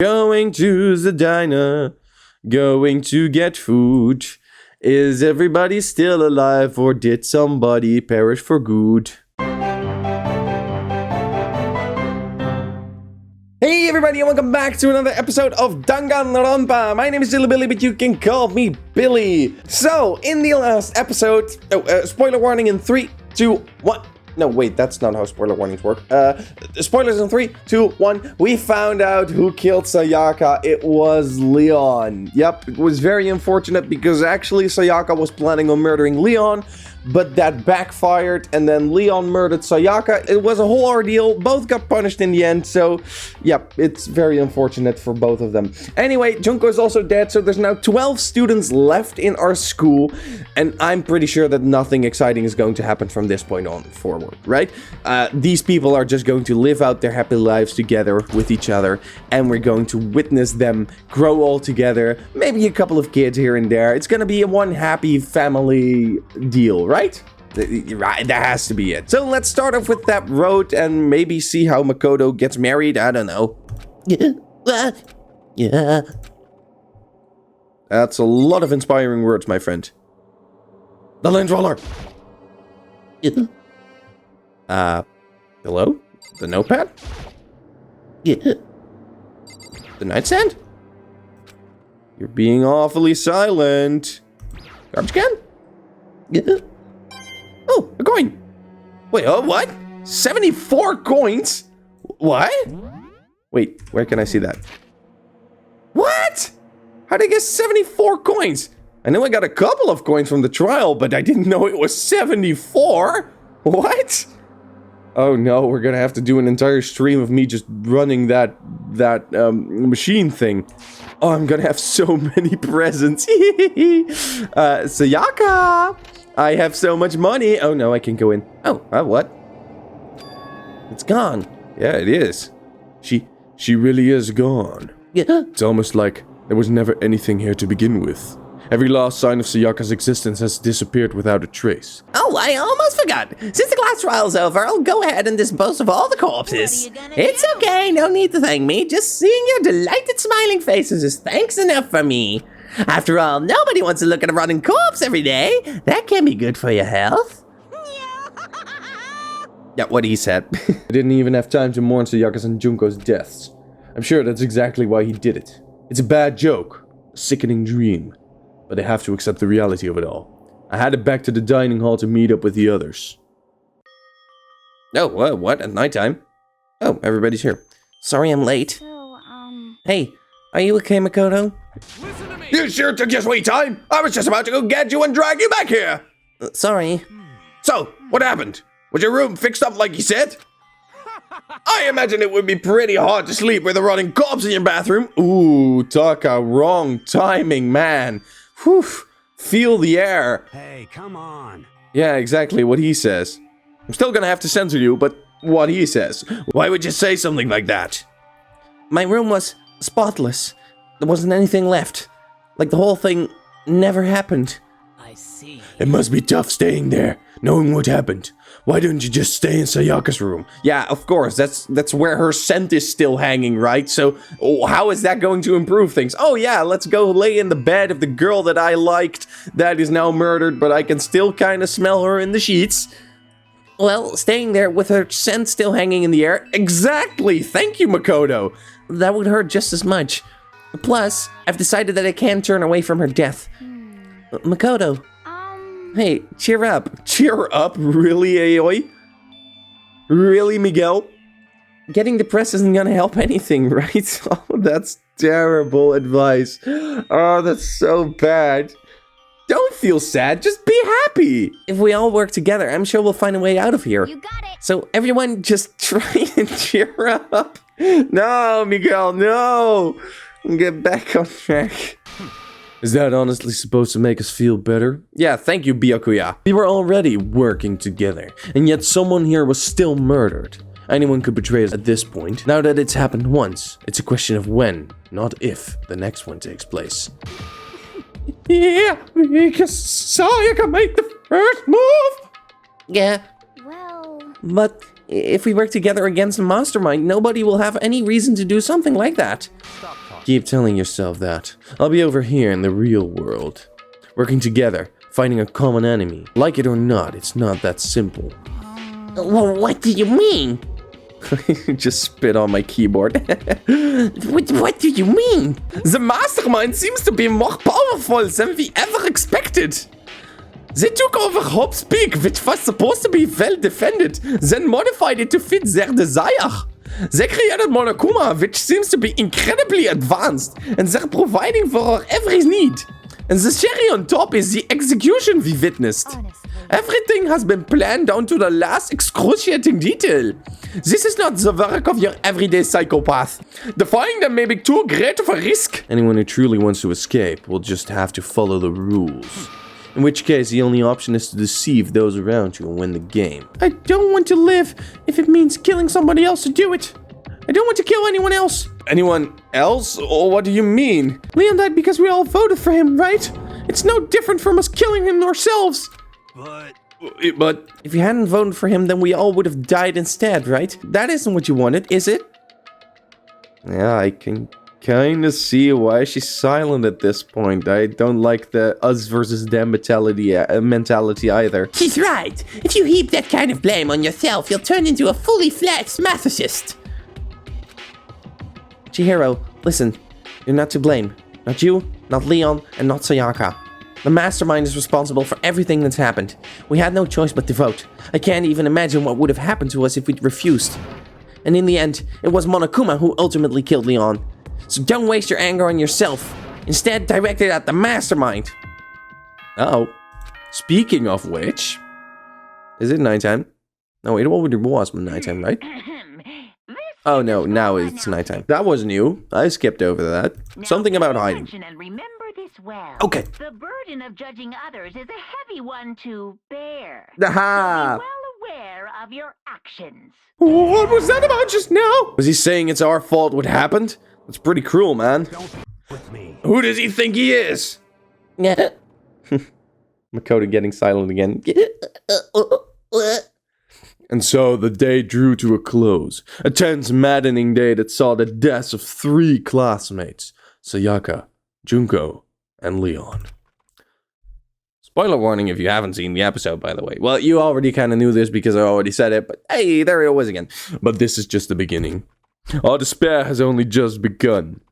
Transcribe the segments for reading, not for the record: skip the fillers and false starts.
Going to the diner, going to get food. Is everybody still alive or did somebody perish for good? Hey everybody and welcome back to another episode of Danganronpa. My name is Billy, but you can call me Billy. So, in the last episode, spoiler warning in 3, 2, 1. No, wait, that's not how spoiler warnings work. Spoilers in 3, 2, 1. We found out who killed Sayaka. It was Leon. Yep, it was very unfortunate because actually Sayaka was planning on murdering Leon, but that backfired and then Leon murdered Sayaka. It was a whole ordeal. Both got punished in the end, so yep, it's very unfortunate for both of them. Anyway, Junko is also dead, so there's now 12 students left in our school, and I'm pretty sure that nothing exciting is going to happen from this point on forward, right? These people are just going to live out their happy lives together with each other, and we're going to witness them grow all together, maybe a couple of kids here and there. It's gonna be a one happy family deal, right? Right, that has to be it. So let's start off with that road and maybe see how Makoto gets married. I don't know. Yeah. That's a lot of inspiring words, my friend. The Land Roller. Hello? The notepad? The nightstand? You're being awfully silent. Garbage can? Oh, a coin. Wait, oh, what? 74 coins? What? Wait, where can I see that? What? How did I get 74 coins? I know I got a couple of coins from the trial, but I didn't know it was 74. What? Oh no, we're gonna have to do an entire stream of me just running that machine thing. Oh, I'm gonna have so many presents. Sayaka! I have so much money. Oh no, I can go in. Oh, what? It's gone. Yeah, it is. She really is gone. Yeah. It's almost like there was never anything here to begin with. Every last sign of Sayaka's existence has disappeared without a trace. Oh, I almost forgot. Since the class trial's over, I'll go ahead and dispose of all the corpses. It's okay, no need to thank me. Just seeing your delighted smiling faces is thanks enough for me. After all, nobody wants to look at a rotting corpse every day. That can be good for your health. Yeah, what he said. I didn't even have time to mourn Sayaka's and Junko's deaths. I'm sure that's exactly why he did it. It's a bad joke, a sickening dream. But I have to accept the reality of it all. I headed back to the dining hall to meet up with the others. Oh, what? At nighttime? Oh, everybody's here. Sorry I'm late. So, Hey, are you okay, Makoto? Listen to me! You sure took your sweet time? I was just about to go get you and drag you back here! Sorry. So, what happened? Was your room fixed up like you said? I imagine it would be pretty hard to sleep with a rotting corpse in your bathroom. Ooh, Taka, wrong timing, man. Whew, feel the air. Hey, come on. Yeah, exactly what he says. I'm still gonna have to censor you, but what he says. Why would you say something like that? My room was spotless. There wasn't anything left. Like the whole thing never happened. I see. It must be tough staying there, knowing what happened. Why don't you just stay in Sayaka's room? Yeah, of course, that's where her scent is still hanging, right? So, how is that going to improve things? Oh yeah, let's go lay in the bed of the girl that I liked that is now murdered, but I can still kind of smell her in the sheets. Well, staying there with her scent still hanging in the air. Exactly, thank you, Makoto. That would hurt just as much. Plus, I've decided that I can't turn away from her death. Makoto. Hey, cheer up. Cheer up? Really, Aoi? Really, Miguel? Getting depressed isn't gonna help anything, right? Oh, that's terrible advice. Oh, that's so bad. Don't feel sad, just be happy. If we all work together, I'm sure we'll find a way out of here. you got it. So everyone just try and cheer up. No, Miguel, no. Get back on track. Is that honestly supposed to make us feel better? Yeah, thank you, Byakuya. We were already working together, and yet someone here was still murdered. Anyone could betray us at this point. Now that it's happened once, it's a question of when, not if, the next one takes place. Yeah, because Sayaka made the first move! Yeah. Well, But If we work together against a mastermind, nobody will have any reason to do something like that. Keep telling yourself that. I'll be over here in the real world. Working together, fighting a common enemy. Like it or not, it's not that simple. Well, what do you mean? Just spit on my keyboard. What do you mean? The mastermind seems to be more powerful than we ever expected. They took over Hope's Peak, which was supposed to be well defended, then modified it to fit their desire. They created Monokuma, which seems to be incredibly advanced, and they're providing for our every need. And the cherry on top is the execution we witnessed. Everything has been planned down to the last excruciating detail. This is not the work of your everyday psychopath. Defying them may be too great of a risk. Anyone who truly wants to escape will just have to follow the rules. In which case, the only option is to deceive those around you and win the game. I don't want to live if it means killing somebody else to do it. I don't want to kill anyone else. Anyone else? Or what do you mean? Leon died because we all voted for him, right? It's no different from us killing him ourselves. But if you hadn't voted for him, then we all would have died instead, right? That isn't what you wanted, is it? Yeah, I can kind of see why she's silent at this point. I don't like the us versus them mentality either. She's right. If you heap that kind of blame on yourself, you'll turn into a fully fledged masochist. Chihiro, listen. You're not to blame. Not you, not Leon, and not Sayaka. The mastermind is responsible for everything that's happened. We had no choice but to vote. I can't even imagine what would have happened to us if we'd refused. And in the end, it was Monokuma who ultimately killed Leon. So don't waste your anger on yourself. Instead, direct it at the mastermind. Uh-oh. Speaking of which... Is it nighttime? No, it already was nighttime, right? Oh no, now it's nighttime. That was new. I skipped over that. Something about hiding. And remember this well. Okay. The burden of judging others is a heavy one to bear. Aha! Be well aware of your actions. What was that about just now? Was he saying it's our fault what happened? That's pretty cruel, man. Don't with me. Who does he think he is? Makoto getting silent again. And so the day drew to a close. A tense, maddening day that saw the deaths of 3 classmates. Sayaka, Junko, and Leon. Spoiler warning if you haven't seen the episode, by the way. Well, you already kind of knew this because I already said it, but hey, there it was again. But this is just the beginning. Our despair has only just begun.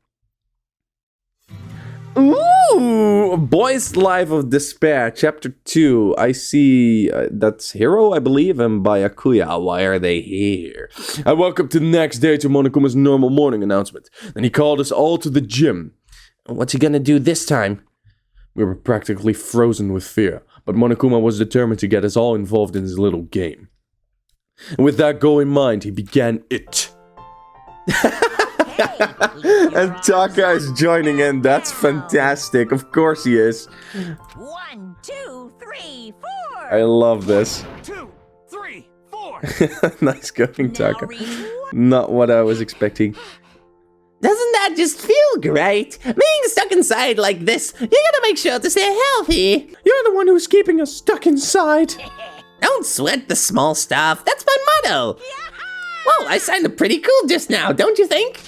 Ooh! Boy's Life of Despair, Chapter 2. I see that's Hero, I believe, and Byakuya. Why are they here? I woke up the next day to Monokuma's normal morning announcement. Then he called us all to the gym. What's he gonna do this time? We were practically frozen with fear, but Monokuma was determined to get us all involved in his little game. And with that goal in mind, he began it. And Taka is joining in. That's fantastic. Of course he is. 1, 2, 3, 4. I love this. 2, 3, 4. Nice going, Taka. Now read. Not what I was expecting. Doesn't that just feel great? Being stuck inside like this, you gotta make sure to stay healthy. You're the one who's keeping us stuck inside. Don't sweat the small stuff. That's my motto. Well, I sounded pretty cool just now, don't you think?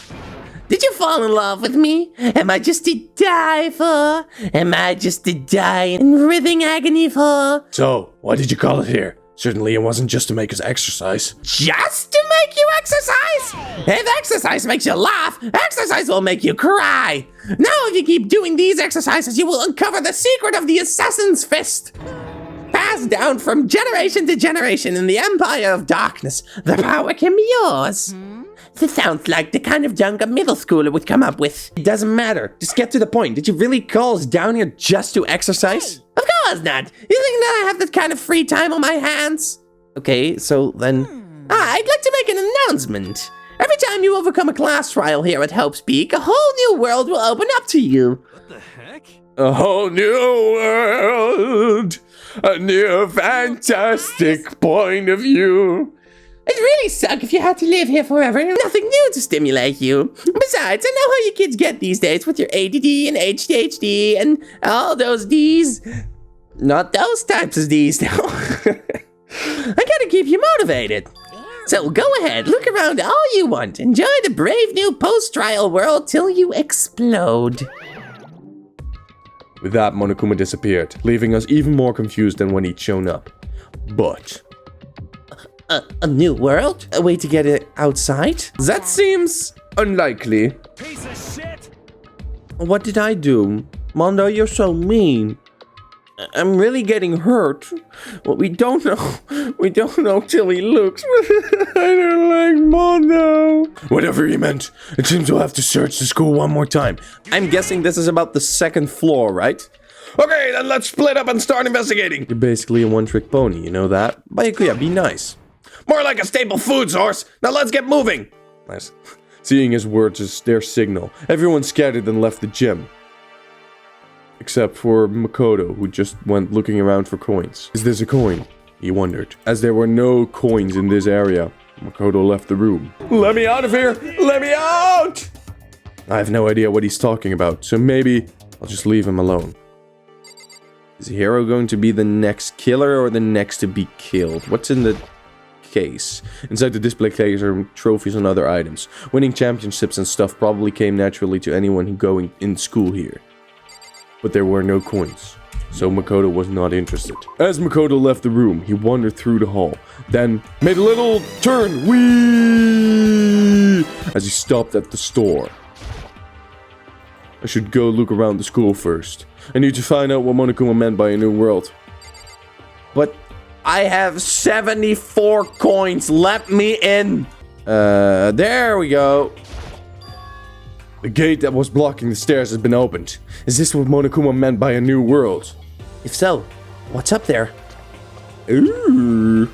Did you fall in love with me? Am I just to die for? Am I just to die in writhing agony for? So, why did you call it here? Certainly it wasn't just to make us exercise. Just to make you exercise? If exercise makes you laugh, exercise will make you cry. Now if you keep doing these exercises, you will uncover the secret of the assassin's fist. Passed down from generation to generation in the Empire of Darkness, the power can be yours. This sounds like the kind of junk a middle schooler would come up with. It doesn't matter. Just get to the point. Did you really call us down here just to exercise? Of course not. You think that I have that kind of free time on my hands? Okay, so then... I'd like to make an announcement. Every time you overcome a class trial here at Hope Speak, a whole new world will open up to you. What the heck? A whole new world. A new fantastic point of view. It'd really suck if you had to live here forever and nothing new to stimulate you. Besides, I know how you kids get these days with your ADD and HDHD and all those Ds. Not those types of Ds, though. I gotta keep you motivated. So go ahead, look around all you want. Enjoy the brave new post-trial world till you explode. With that, Monokuma disappeared, leaving us even more confused than when he'd shown up. But A new world? A way to get it outside? that seems unlikely. Piece of shit! What did I do? Mondo, you're so mean. I'm really getting hurt. Well, we don't know till he looks. I don't like Mondo. Whatever he meant, it seems we'll have to search the school one more time. I'm guessing this is about the second floor, right? Okay, then let's split up and start investigating. You're basically a one-trick pony, you know that? Byakuya, be nice. More like a staple food source. Now let's get moving. Nice. Seeing his words is their signal. Everyone scattered and left the gym. Except for Makoto, who just went looking around for coins. Is this a coin? He wondered. As there were no coins in this area, Makoto left the room. Let me out of here! Let me out! I have no idea what he's talking about, so maybe I'll just leave him alone. Is Hiro going to be the next killer or the next to be killed? What's in the case? Inside the display case are trophies and other items. Winning championships and stuff probably came naturally to anyone who going in school here. But there were no coins, so Makoto was not interested. As Makoto left the room, he wandered through the hall, then made a little turn, whee, as he stopped at the store. I should go look around the school first. I need to find out what Monokuma meant by a new world. But I have 74 coins, let me in. There we go. The gate that was blocking the stairs has been opened. Is this what Monokuma meant by a new world? If so, what's up there? Ooh.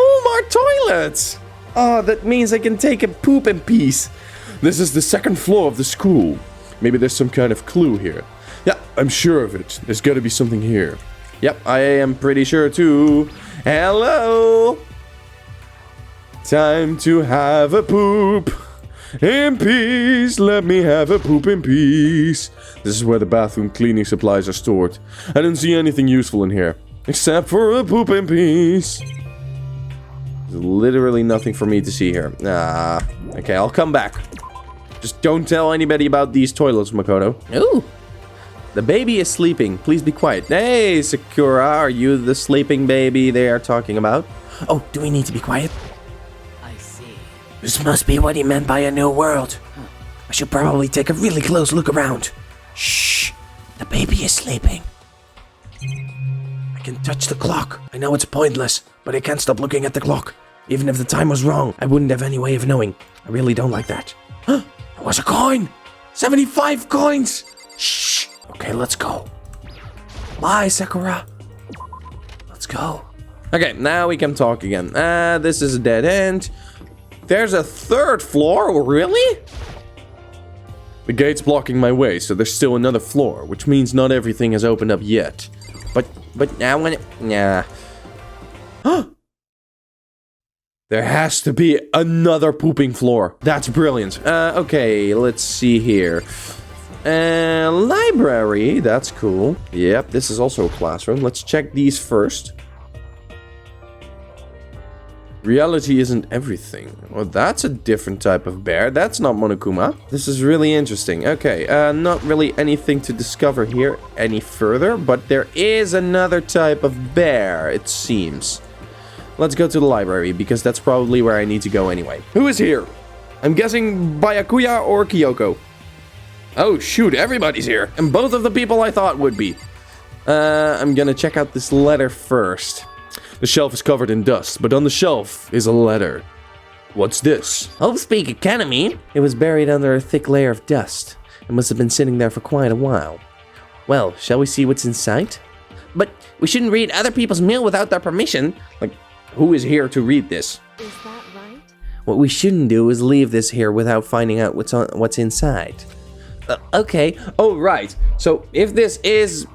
Oh, more toilets! Oh, that means I can take a poop in peace. This is the second floor of the school. Maybe there's some kind of clue here. Yeah, I'm sure of it. There's gotta be something here. Yep, I am pretty sure too. Hello! Time to have a poop. In peace, let me have a poop in peace. This is where the bathroom cleaning supplies are stored. I don't see anything useful in here, except for a poop in peace. There's literally nothing for me to see here. Okay, I'll come back. Just don't tell anybody about these toilets, Makoto. Ooh. The baby is sleeping. Please be quiet. Hey, Sakura, are you the sleeping baby they are talking about? Oh, do we need to be quiet? I see. This must be what he meant by a new world. I should probably take a really close look around. Shh. The baby is sleeping. I can touch the clock. I know it's pointless, but I can't stop looking at the clock. Even if the time was wrong, I wouldn't have any way of knowing. I really don't like that. Huh? There was a coin! 75 coins! Shh. Okay, let's go. Bye, Sakura. Let's go. Okay, now we can talk again. This is a dead end. There's a third floor? Really? The gate's blocking my way, so there's still another floor, which means not everything has opened up yet. But now when it... Nah. There has to be another pooping floor. That's brilliant. Okay, let's see here. Library, that's cool. Yep, this is also a classroom. Let's check these first. Reality isn't everything. Well, that's a different type of bear. That's not Monokuma. This is really interesting. Okay, not really anything to discover here any further, but there is another type of bear, it seems. Let's go to the library, because that's probably where I need to go anyway. Who is here? I'm guessing Byakuya or Kyoko. Oh shoot, everybody's here. And both of the people I thought would be. I'm gonna check out this letter first. The shelf is covered in dust, but on the shelf is a letter. What's this? Hopespeak Academy. It was buried under a thick layer of dust. It must have been sitting there for quite a while. Well, shall we see what's inside? But we shouldn't read other people's mail without their permission. Like, who is here to read this? Is that right? What we shouldn't do is leave this here without finding out what's inside. Okay. Oh, right. So, if this is...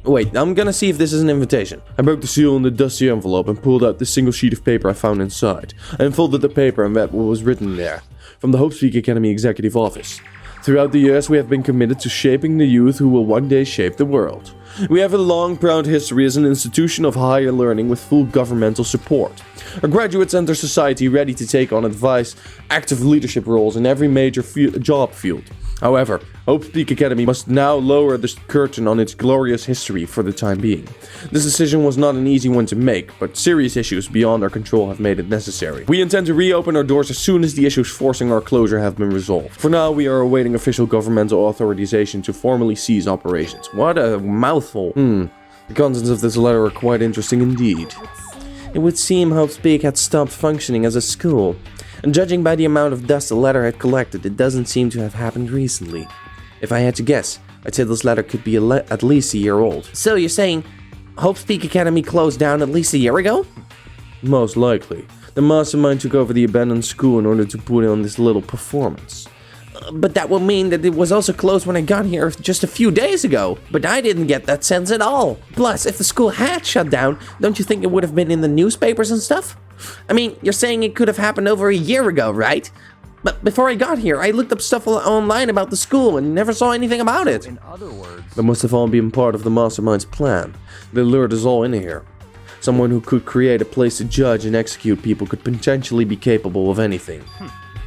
Wait, I'm gonna see if this is an invitation. I broke the seal in the dusty envelope and pulled out the single sheet of paper I found inside. I unfolded the paper and read what was written there. From the Hopespeak Academy Executive Office. Throughout the years, we have been committed to shaping the youth who will one day shape the world. We have a long, proud history as an institution of higher learning with full governmental support. Our graduates enter society ready to take on advice, active leadership roles in every major job field. However, Hope's Peak Academy must now lower the curtain on its glorious history for the time being. This decision was not an easy one to make, but serious issues beyond our control have made it necessary. We intend to reopen our doors as soon as the issues forcing our closure have been resolved. For now, we are awaiting official governmental authorization to formally cease operations. What a mouthful. The contents of this letter are quite interesting indeed. It would seem Hope's Peak had stopped functioning as a school. And judging by the amount of dust the letter had collected, it doesn't seem to have happened recently. If I had to guess, I'd say this letter could be at least a year old. So you're saying Hope's Peak Academy closed down at least a year ago? Most likely. The mastermind took over the abandoned school in order to put on this little performance. But that would mean that it was also closed when I got here just a few days ago. But I didn't get that sense at all. Plus, if the school had shut down, don't you think it would have been in the newspapers and stuff? I mean, you're saying it could have happened over a year ago, right? But before I got here, I looked up stuff online about the school and never saw anything about it. In other words, That must have all been part of the mastermind's plan. They lured us all in here. Someone who could create a place to judge and execute people could potentially be capable of anything.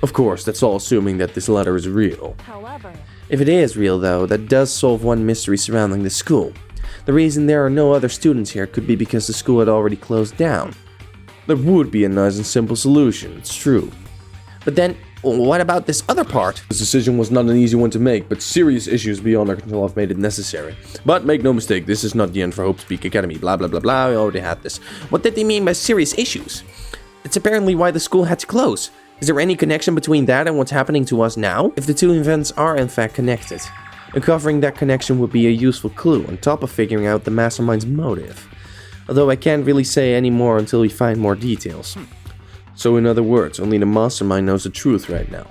Of course, that's all assuming that this letter is real. However, If it is real, though, that does solve one mystery surrounding the school. The reason there are no other students here could be because the school had already closed down. That would be a nice and simple solution, it's true. But then, what about this other part? This decision was not an easy one to make, but serious issues beyond our control have made it necessary. But make no mistake, this is not the end for Hope's Peak Academy, blah blah blah blah, we already had this. What did they mean by serious issues? It's apparently why the school had to close. Is there any connection between that and what's happening to us now? If the two events are in fact connected, uncovering that connection would be a useful clue on top of figuring out the mastermind's motive. Although I can't really say any more until we find more details. So in other words, only the mastermind knows the truth right now.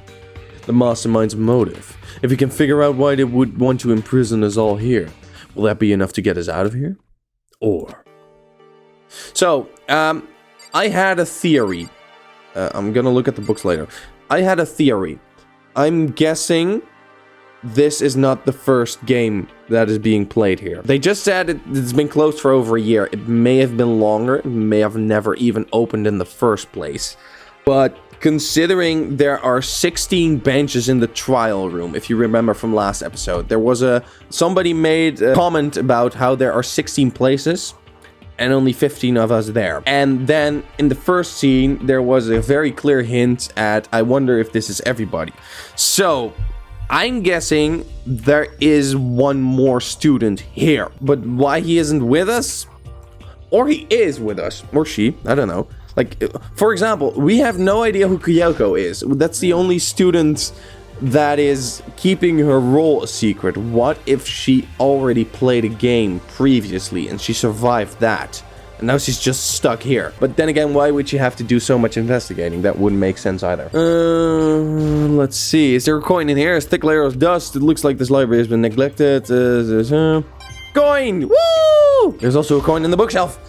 The mastermind's motive. If we can figure out why they would want to imprison us all here, will that be enough to get us out of here? Or... So, I had a theory. I'm gonna look at the books later. I had a theory. I'm guessing this is not the first game that is being played here. They just said it's been closed for over a year. It may have been longer. It may have never even opened in the first place. But considering there are 16 benches in the trial room, if you remember from last episode, there was somebody made a comment about how there are 16 places and only 15 of us there. And then in the first scene, there was a very clear hint at, I wonder if this is everybody. So I'm guessing there is one more student here. But why he isn't with us? Or he is with us. Or she. I don't know. Like, for example, we have no idea who Kyoko is. That's the only student that is keeping her role a secret. What if she already played a game previously and she survived that? And now she's just stuck here. But then again, why would she have to do so much investigating? That wouldn't make sense either. Let's see. Is there a coin in here? A thick layer of dust. It looks like this library has been neglected. Coin! Woo! There's also a coin in the bookshelf.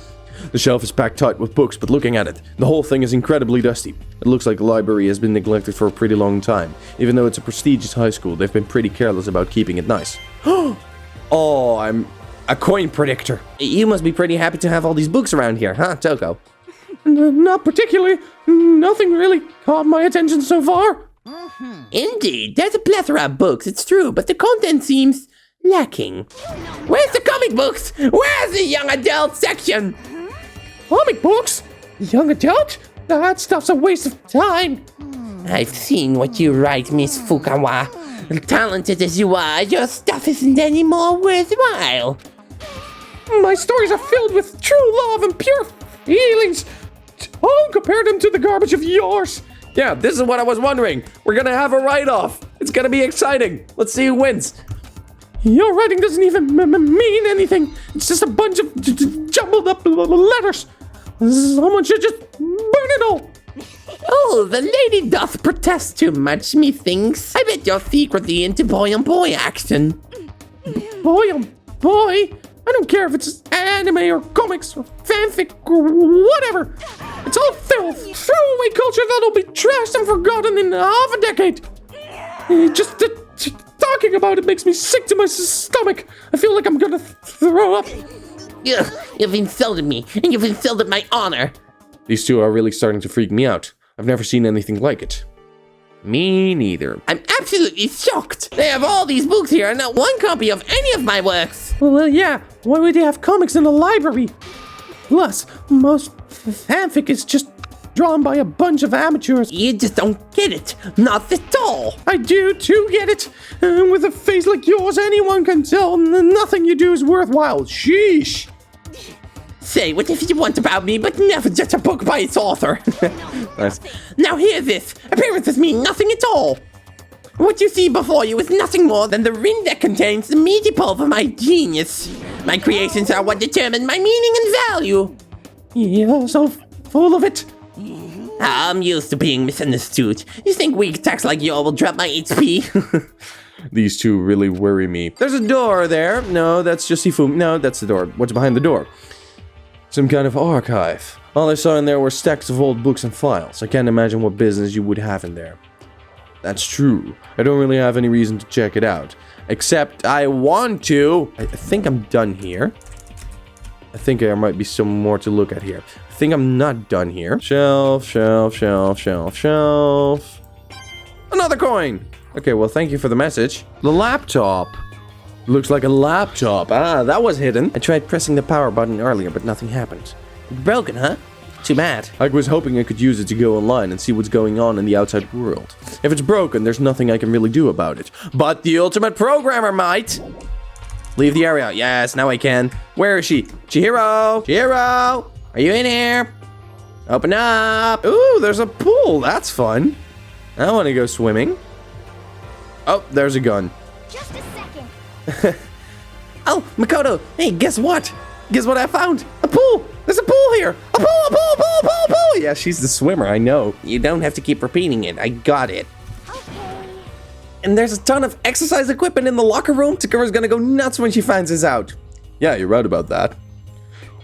The shelf is packed tight with books, but looking at it, the whole thing is incredibly dusty. It looks like the library has been neglected for a pretty long time. Even though it's a prestigious high school, they've been pretty careless about keeping it nice. Oh, I'm a coin predictor. You must be pretty happy to have all these books around here, huh, Toko? Not particularly. Nothing really caught my attention so far. Indeed, there's a plethora of books, it's true, but the content seems lacking. Where's the comic books? Where's the young adult section? Comic books? Young adult? That stuff's a waste of time. I've seen what you write, Miss Fukawa. Talented as you are, your stuff isn't any more worthwhile. My stories are filled with true love and pure feelings. Don't compare them to the garbage of yours. Yeah, this is what I was wondering. We're gonna have a write-off. It's gonna be exciting. Let's see who wins. Your writing doesn't even mean anything. It's just a bunch of jumbled up letters. Someone should just burn it all. Oh, the lady doth protest too much, methinks. I bet you're secretly into boy-on-boy action. Boy? I don't care if it's anime or comics or fanfic or whatever. It's all filth, throwaway culture that'll be trashed and forgotten in half a decade. Just thinking about it makes me sick to my stomach. I feel like I'm gonna throw up. Ugh, you've insulted me, and you've insulted my honor. These two are really starting to freak me out. I've never seen anything like it. Me neither. I'm absolutely shocked. They have all these books here and not one copy of any of my works. Well, yeah. Why would they have comics in the library? Plus, most fanfic is just drawn by a bunch of amateurs. You just don't get it. Not at all. I do too get it. With a face like yours, anyone can tell nothing you do is worthwhile. Sheesh. Say whatever you want about me, but never judge a book by its author. Nice. Now hear this. Appearances mean nothing at all. What you see before you is nothing more than the ring that contains the meaty pulp of my genius. My creations are what determine my meaning and value. You're so full of it. I'm used to being misunderstood. You think weak attacks like you will drop my HP? These two really worry me. There's a door there. No, that's just Ifumi. No, that's the door. What's behind the door? Some kind of archive. All I saw in there were stacks of old books and files. I can't imagine what business you would have in there. That's true. I don't really have any reason to check it out. Except I want to. I think I'm done here. I think there might be some more to look at here. I think I'm not done here. Shelf, shelf, shelf, shelf, shelf. Another coin! Okay, well, thank you for the message. The laptop. Looks like a laptop. Ah, that was hidden. I tried pressing the power button earlier, but nothing happened. Broken, huh? Too bad. I was hoping I could use it to go online and see what's going on in the outside world. If it's broken, there's nothing I can really do about it. But the ultimate programmer might. Leave the area. Yes, now I can. Where is she? Chihiro! Chihiro! Are you in here? Open up! Ooh, there's a pool. That's fun. I want to go swimming. Oh, there's a gun. Just a second. Oh, Makoto, hey, guess what? Guess what I found? A pool! There's a pool here! A pool! Yeah, she's the swimmer, I know. You don't have to keep repeating it. I got it. Okay. And there's a ton of exercise equipment in the locker room. Sakura's gonna go nuts when she finds this out. Yeah, you're right about that.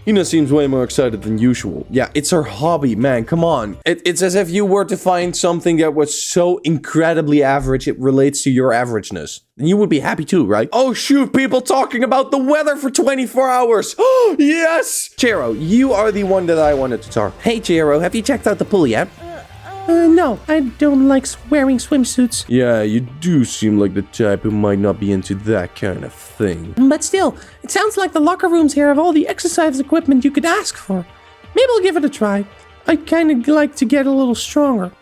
Hina seems way more excited than usual. Yeah, it's her hobby, man, come on. It's as if you were to find something that was so incredibly average it relates to your averageness. And you would be happy too, right? Oh shoot, people talking about the weather for 24 hours. Oh, yes! Chihiro, you are the one that I wanted to talk. Hey, Chihiro, have you checked out the pool yet? No, I don't like wearing swimsuits. Yeah, you do seem like the type who might not be into that kind of thing. But still, it sounds like the locker rooms here have all the exercise equipment you could ask for. Maybe I'll give it a try. I kind of like to get a little stronger.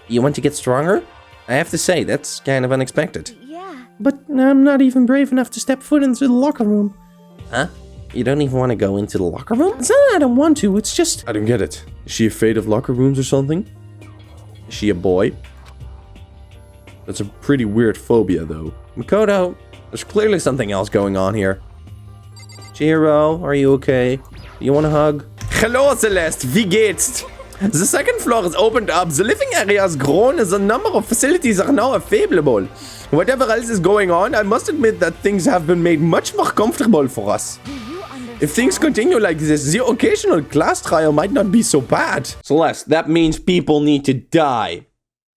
You want to get stronger? I have to say, that's kind of unexpected. Yeah. But I'm not even brave enough to step foot into the locker room. Huh? You don't even want to go into the locker room? It's not that I don't want to, it's just... I don't get it. Is she afraid of locker rooms or something? Is she a boy? That's a pretty weird phobia, though. Makoto, there's clearly something else going on here. Chihiro, are you okay? You want a hug? Hello, Celeste. Wie geht's? The second floor is opened up. The living area has grown and the number of facilities are now available. Whatever else is going on, I must admit that things have been made much more comfortable for us. If things continue like this, the occasional class trial might not be so bad. Celeste, that means people need to die.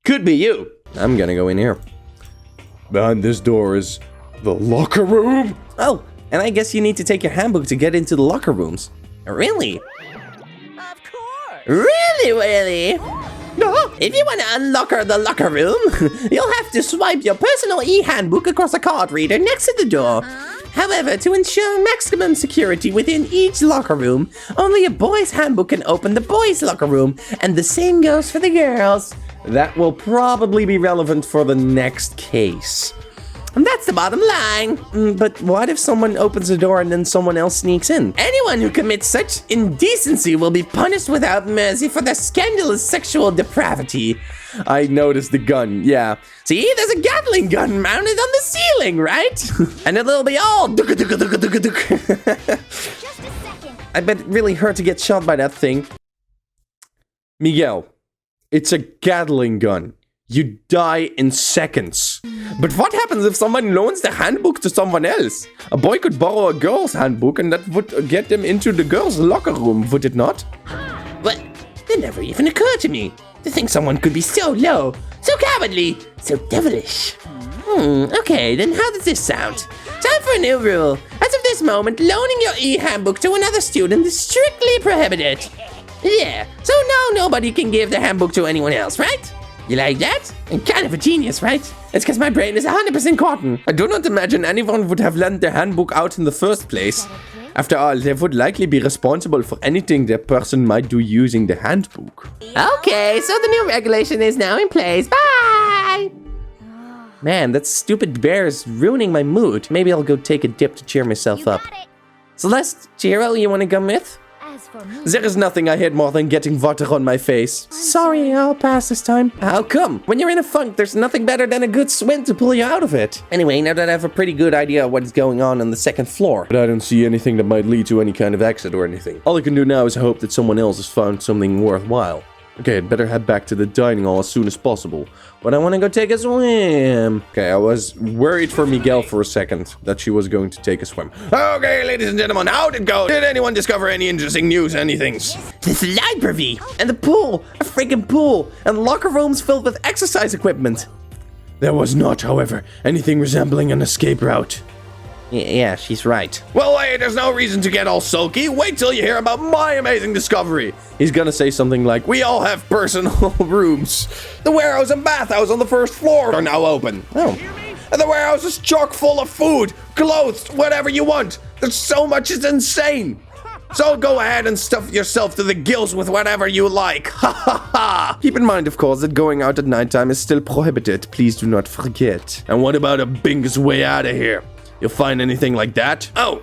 Could be you. I'm gonna go in here. Behind this door is the locker room. Oh, and I guess you need to take your handbook to get into the locker rooms. Really? Of course. Really? No. If you want to unlock the locker room, you'll have to swipe your personal e-handbook across a card reader next to the door. However, to ensure maximum security within each locker room, only a boy's handbook can open the boys' locker room, and the same goes for the girls. That will probably be relevant for the next case. And that's the bottom line. But what if someone opens the door and then someone else sneaks in? Anyone who commits such indecency will be punished without mercy for their scandalous sexual depravity. I noticed the gun, yeah. See, there's a Gatling gun mounted on the ceiling, right? And it'll be all Just a second. I bet it really hurt to get shot by that thing. Miguel, it's a Gatling gun. You die in seconds. But what happens if someone loans the handbook to someone else? A boy could borrow a girl's handbook and that would get them into the girl's locker room, would it not? But it never even occurred to me to think someone could be so low, so cowardly, so devilish. Okay, then how does this sound? Time for a new rule. As of this moment, loaning your e-handbook to another student is strictly prohibited. Yeah, so now nobody can give the handbook to anyone else, right? You like that? I'm kind of a genius, right? It's because my brain is 100% cotton. I do not imagine anyone would have lent their handbook out in the first place. After all, they would likely be responsible for anything the person might do using the handbook. Okay, so the new regulation is now in place. Bye! Man, that stupid bear is ruining my mood. Maybe I'll go take a dip to cheer myself You up. got it. Celeste, Chiro, you wanna come with? As for me, There is nothing I hate more than getting water on my face. Sorry, I'll pass this time. How come? When you're in a funk, there's nothing better than a good swim to pull you out of it. Anyway, now that I have a pretty good idea of what's going on the second floor. But I don't see anything that might lead to any kind of exit or anything. All I can do now is hope that someone else has found something worthwhile. Okay, I'd better head back to the dining hall as soon as possible. But I want to go take a swim. Okay, I was worried for Miguel for a second that she was going to take a swim. Okay, ladies and gentlemen, how did it go? Did anyone discover any interesting news, anything? The library! And the pool! A freaking pool! And locker rooms filled with exercise equipment! There was not, however, anything resembling an escape route. Yeah, she's right. Well, wait, there's no reason to get all sulky. Wait till you hear about my amazing discovery. He's gonna say something like, we all have personal rooms. The warehouse and bathhouse on the first floor are now open. Oh. And the warehouse is chock full of food, clothes, whatever you want. There's so much, it's insane. So go ahead and stuff yourself to the gills with whatever you like. Ha ha ha. Keep in mind, of course, that going out at nighttime is still prohibited. Please do not forget. And what about a Bingus way out of here? You'll find anything like that? Oh,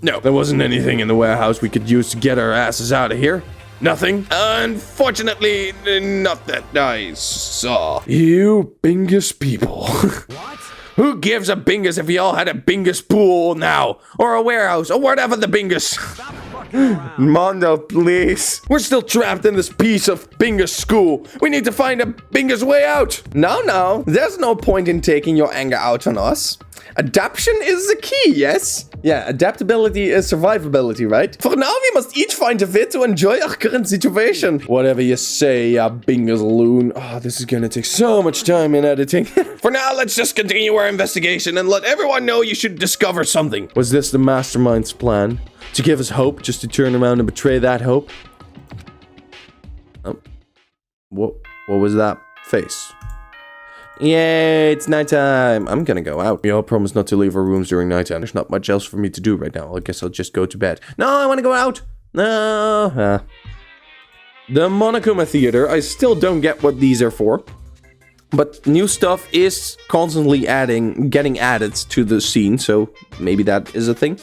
no. There wasn't anything in the warehouse we could use to get our asses out of here. Nothing? Unfortunately, not that I saw. You Bingus people. What? Who gives a Bingus if we all had a Bingus pool now? Or a warehouse, or whatever the Bingus. Stop fucking around. Mondo, please. We're still trapped in this piece of Bingus school. We need to find a Bingus way out. No. There's no point in taking your anger out on us. Adaptation is the key, yes? Yeah, adaptability is survivability, right? For now, we must each find a way to enjoy our current situation. Whatever you say, Bingus loon. Oh, this is gonna take so much time in editing. For now, let's just continue our investigation and let everyone know you should discover something. Was this the mastermind's plan? To give us hope, just to turn around and betray that hope? Oh. What was that face? Yay, it's nighttime. I'm gonna go out. We all promised not to leave our rooms during nighttime. There's not much else for me to do right now. I guess I'll just go to bed. No, I want to go out. No. The Monokuma Theater. I still don't get what these are for. But new stuff is constantly getting added to the scene. So maybe that is a thing.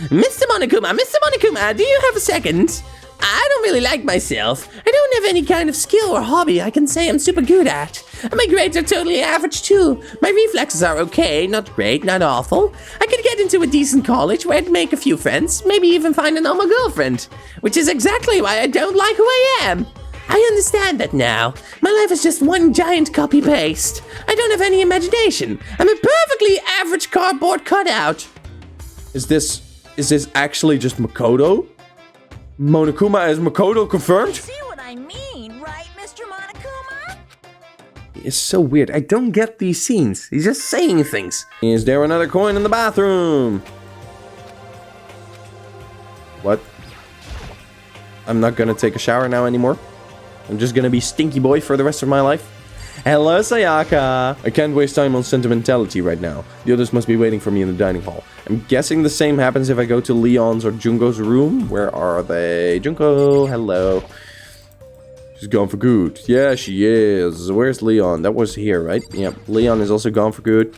Mr. Monokuma, do you have a second? I don't really like myself. I don't have any kind of skill or hobby I can say I'm super good at. And my grades are totally average too. My reflexes are okay, not great, not awful. I could get into a decent college where I'd make a few friends, maybe even find a normal girlfriend. Which is exactly why I don't like who I am. I understand that now. My life is just one giant copy-paste. I don't have any imagination. I'm a perfectly average cardboard cutout. Is this actually just Makoto? Monokuma is Makoto confirmed? see what I mean, right, Mr. Monokuma? It's so weird. I don't get these scenes. He's just saying things. Is there another coin in the bathroom? What? I'm not gonna take a shower now anymore. I'm just gonna be stinky boy for the rest of my life. Hello, Sayaka. I can't waste time on sentimentality right now. The others must be waiting for me in the dining hall. I'm guessing the same happens if I go to Leon's or Junko's room. Where are they? Junko, hello. She's gone for good. Yeah, she is. Where's Leon? That was here, right? Yep, Leon is also gone for good.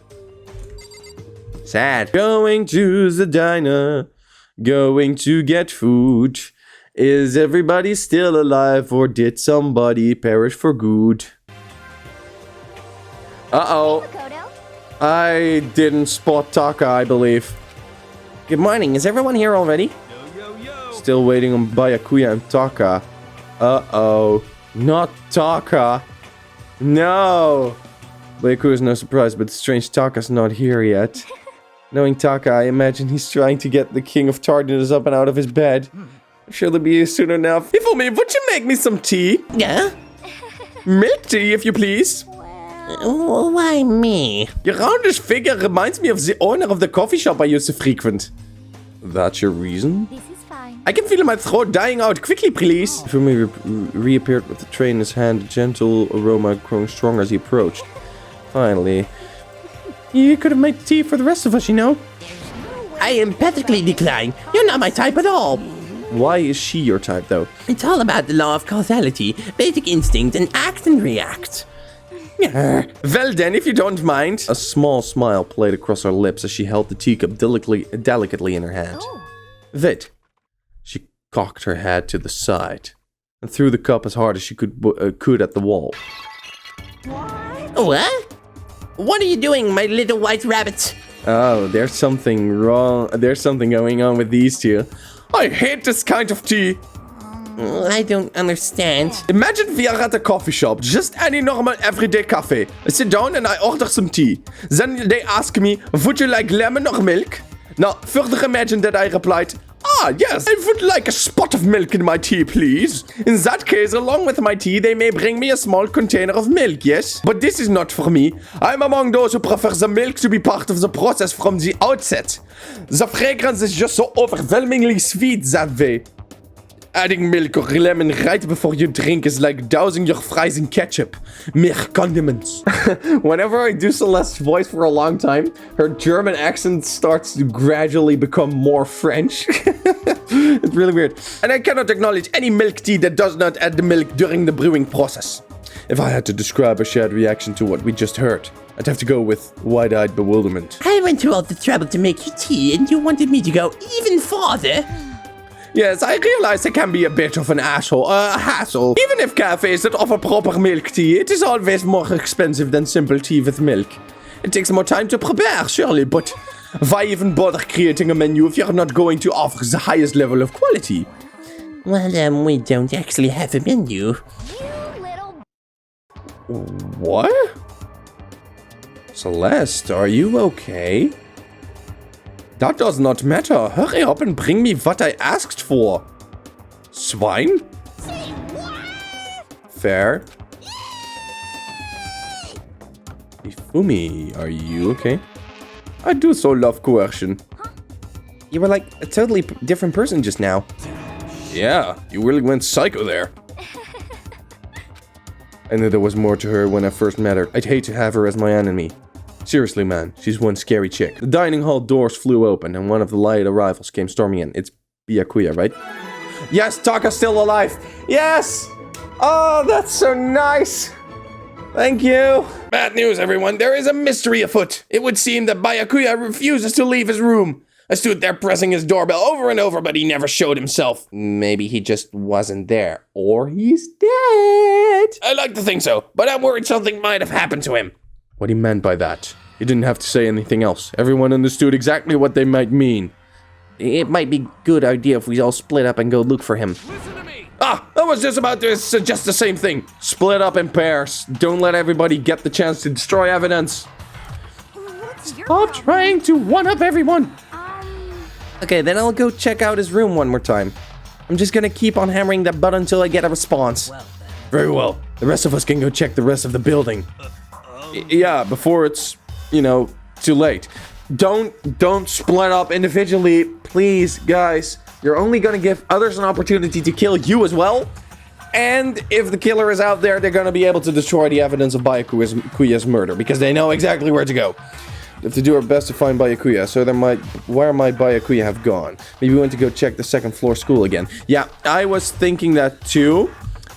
Sad. Going to the diner. Going to get food. Is everybody still alive or did somebody perish for good? Uh-oh. Makoto? I didn't spot Taka, I believe. Good morning. Is everyone here already? Yo. Still waiting on Byakuya and Taka. Uh-oh. Not Taka. No. Byakuya is no surprise, but strange Taka's not here yet. Knowing Taka, I imagine he's trying to get the King of Tardiness up and out of his bed. Should it be here soon enough? If only, would you make me some tea? Yeah? Milk tea, if you please. Well, Why me? Your roundish figure reminds me of the owner of the coffee shop I used to frequent. That's your reason? This is fine. I can feel my throat dying out. Quickly, please. Fumi reappeared with the tray in his hand, a gentle aroma growing stronger as he approached. Finally. You could have made tea for the rest of us, you know. I emphatically decline. You're not my type at all. Why is she your type, though? It's all about the law of causality, basic instinct, and act and react. Well then, if you don't mind. A small smile played across her lips as she held the teacup delicately in her hand. Wait. She cocked her head to the side and threw the cup as hard as she could at the wall. What? What are you doing, my little white rabbit? Oh, there's something wrong. There's something going on with these two. I hate this kind of tea. I don't understand. Imagine we are at a coffee shop, just any normal everyday cafe. I sit down and I order some tea. Then they ask me, would you like lemon or milk? Now, further imagine that I replied, yes, I would like a spot of milk in my tea, please. In that case, along with my tea, they may bring me a small container of milk, yes? But this is not for me. I'm among those who prefer the milk to be part of the process from the outset. The fragrance is just so overwhelmingly sweet that way. Adding milk or lemon right before you drink is like dousing your fries in ketchup. Meer condiments. Whenever I do Celeste's voice for a long time, her German accent starts to gradually become more French. It's really weird. And I cannot acknowledge any milk tea that does not add the milk during the brewing process. If I had to describe a shared reaction to what we just heard, I'd have to go with wide-eyed bewilderment. I went to all the trouble to make you tea, and you wanted me to go even farther? Yes, I realize I can be a bit of an hassle. Even if cafes that offer proper milk tea, it is always more expensive than simple tea with milk. It takes more time to prepare, surely, but why even bother creating a menu if you're not going to offer the highest level of quality? Well, we don't actually have a menu. What? Celeste, are you okay? That does not matter. Hurry up and bring me what I asked for. Swine? Fair. Ifumi, are you okay? I do so love coercion. You were like a totally different person just now. Yeah, you really went psycho there. I knew there was more to her when I first met her. I'd hate to have her as my enemy. Seriously, man, she's one scary chick. The dining hall doors flew open and one of the light arrivals came storming in. It's Byakuya, right? Yes, Taka's still alive. Yes! Oh, that's so nice. Thank you. Bad news, everyone. There is a mystery afoot. It would seem that Byakuya refuses to leave his room. I stood there pressing his doorbell over and over, but he never showed himself. Maybe he just wasn't there. Or he's dead. I like to think so, but I'm worried something might have happened to him. What he meant by that. He didn't have to say anything else. Everyone understood exactly what they might mean. It might be a good idea if we all split up and go look for him. Listen to me. I was just about to suggest the same thing. Split up in pairs. Don't let everybody get the chance to destroy evidence. Stop trying to one-up everyone. Okay, then I'll go check out his room one more time. I'm just gonna keep on hammering that button until I get a response. Very well. The rest of us can go check the rest of the building. Yeah, before it's, too late. Don't split up individually. Please, guys. You're only gonna give others an opportunity to kill you as well. And if the killer is out there, they're gonna be able to destroy the evidence of Byakuya's murder, because they know exactly where to go. We have to do our best to find Byakuya, so where might Byakuya have gone? Maybe we went to go check the second floor school again. Yeah, I was thinking that too.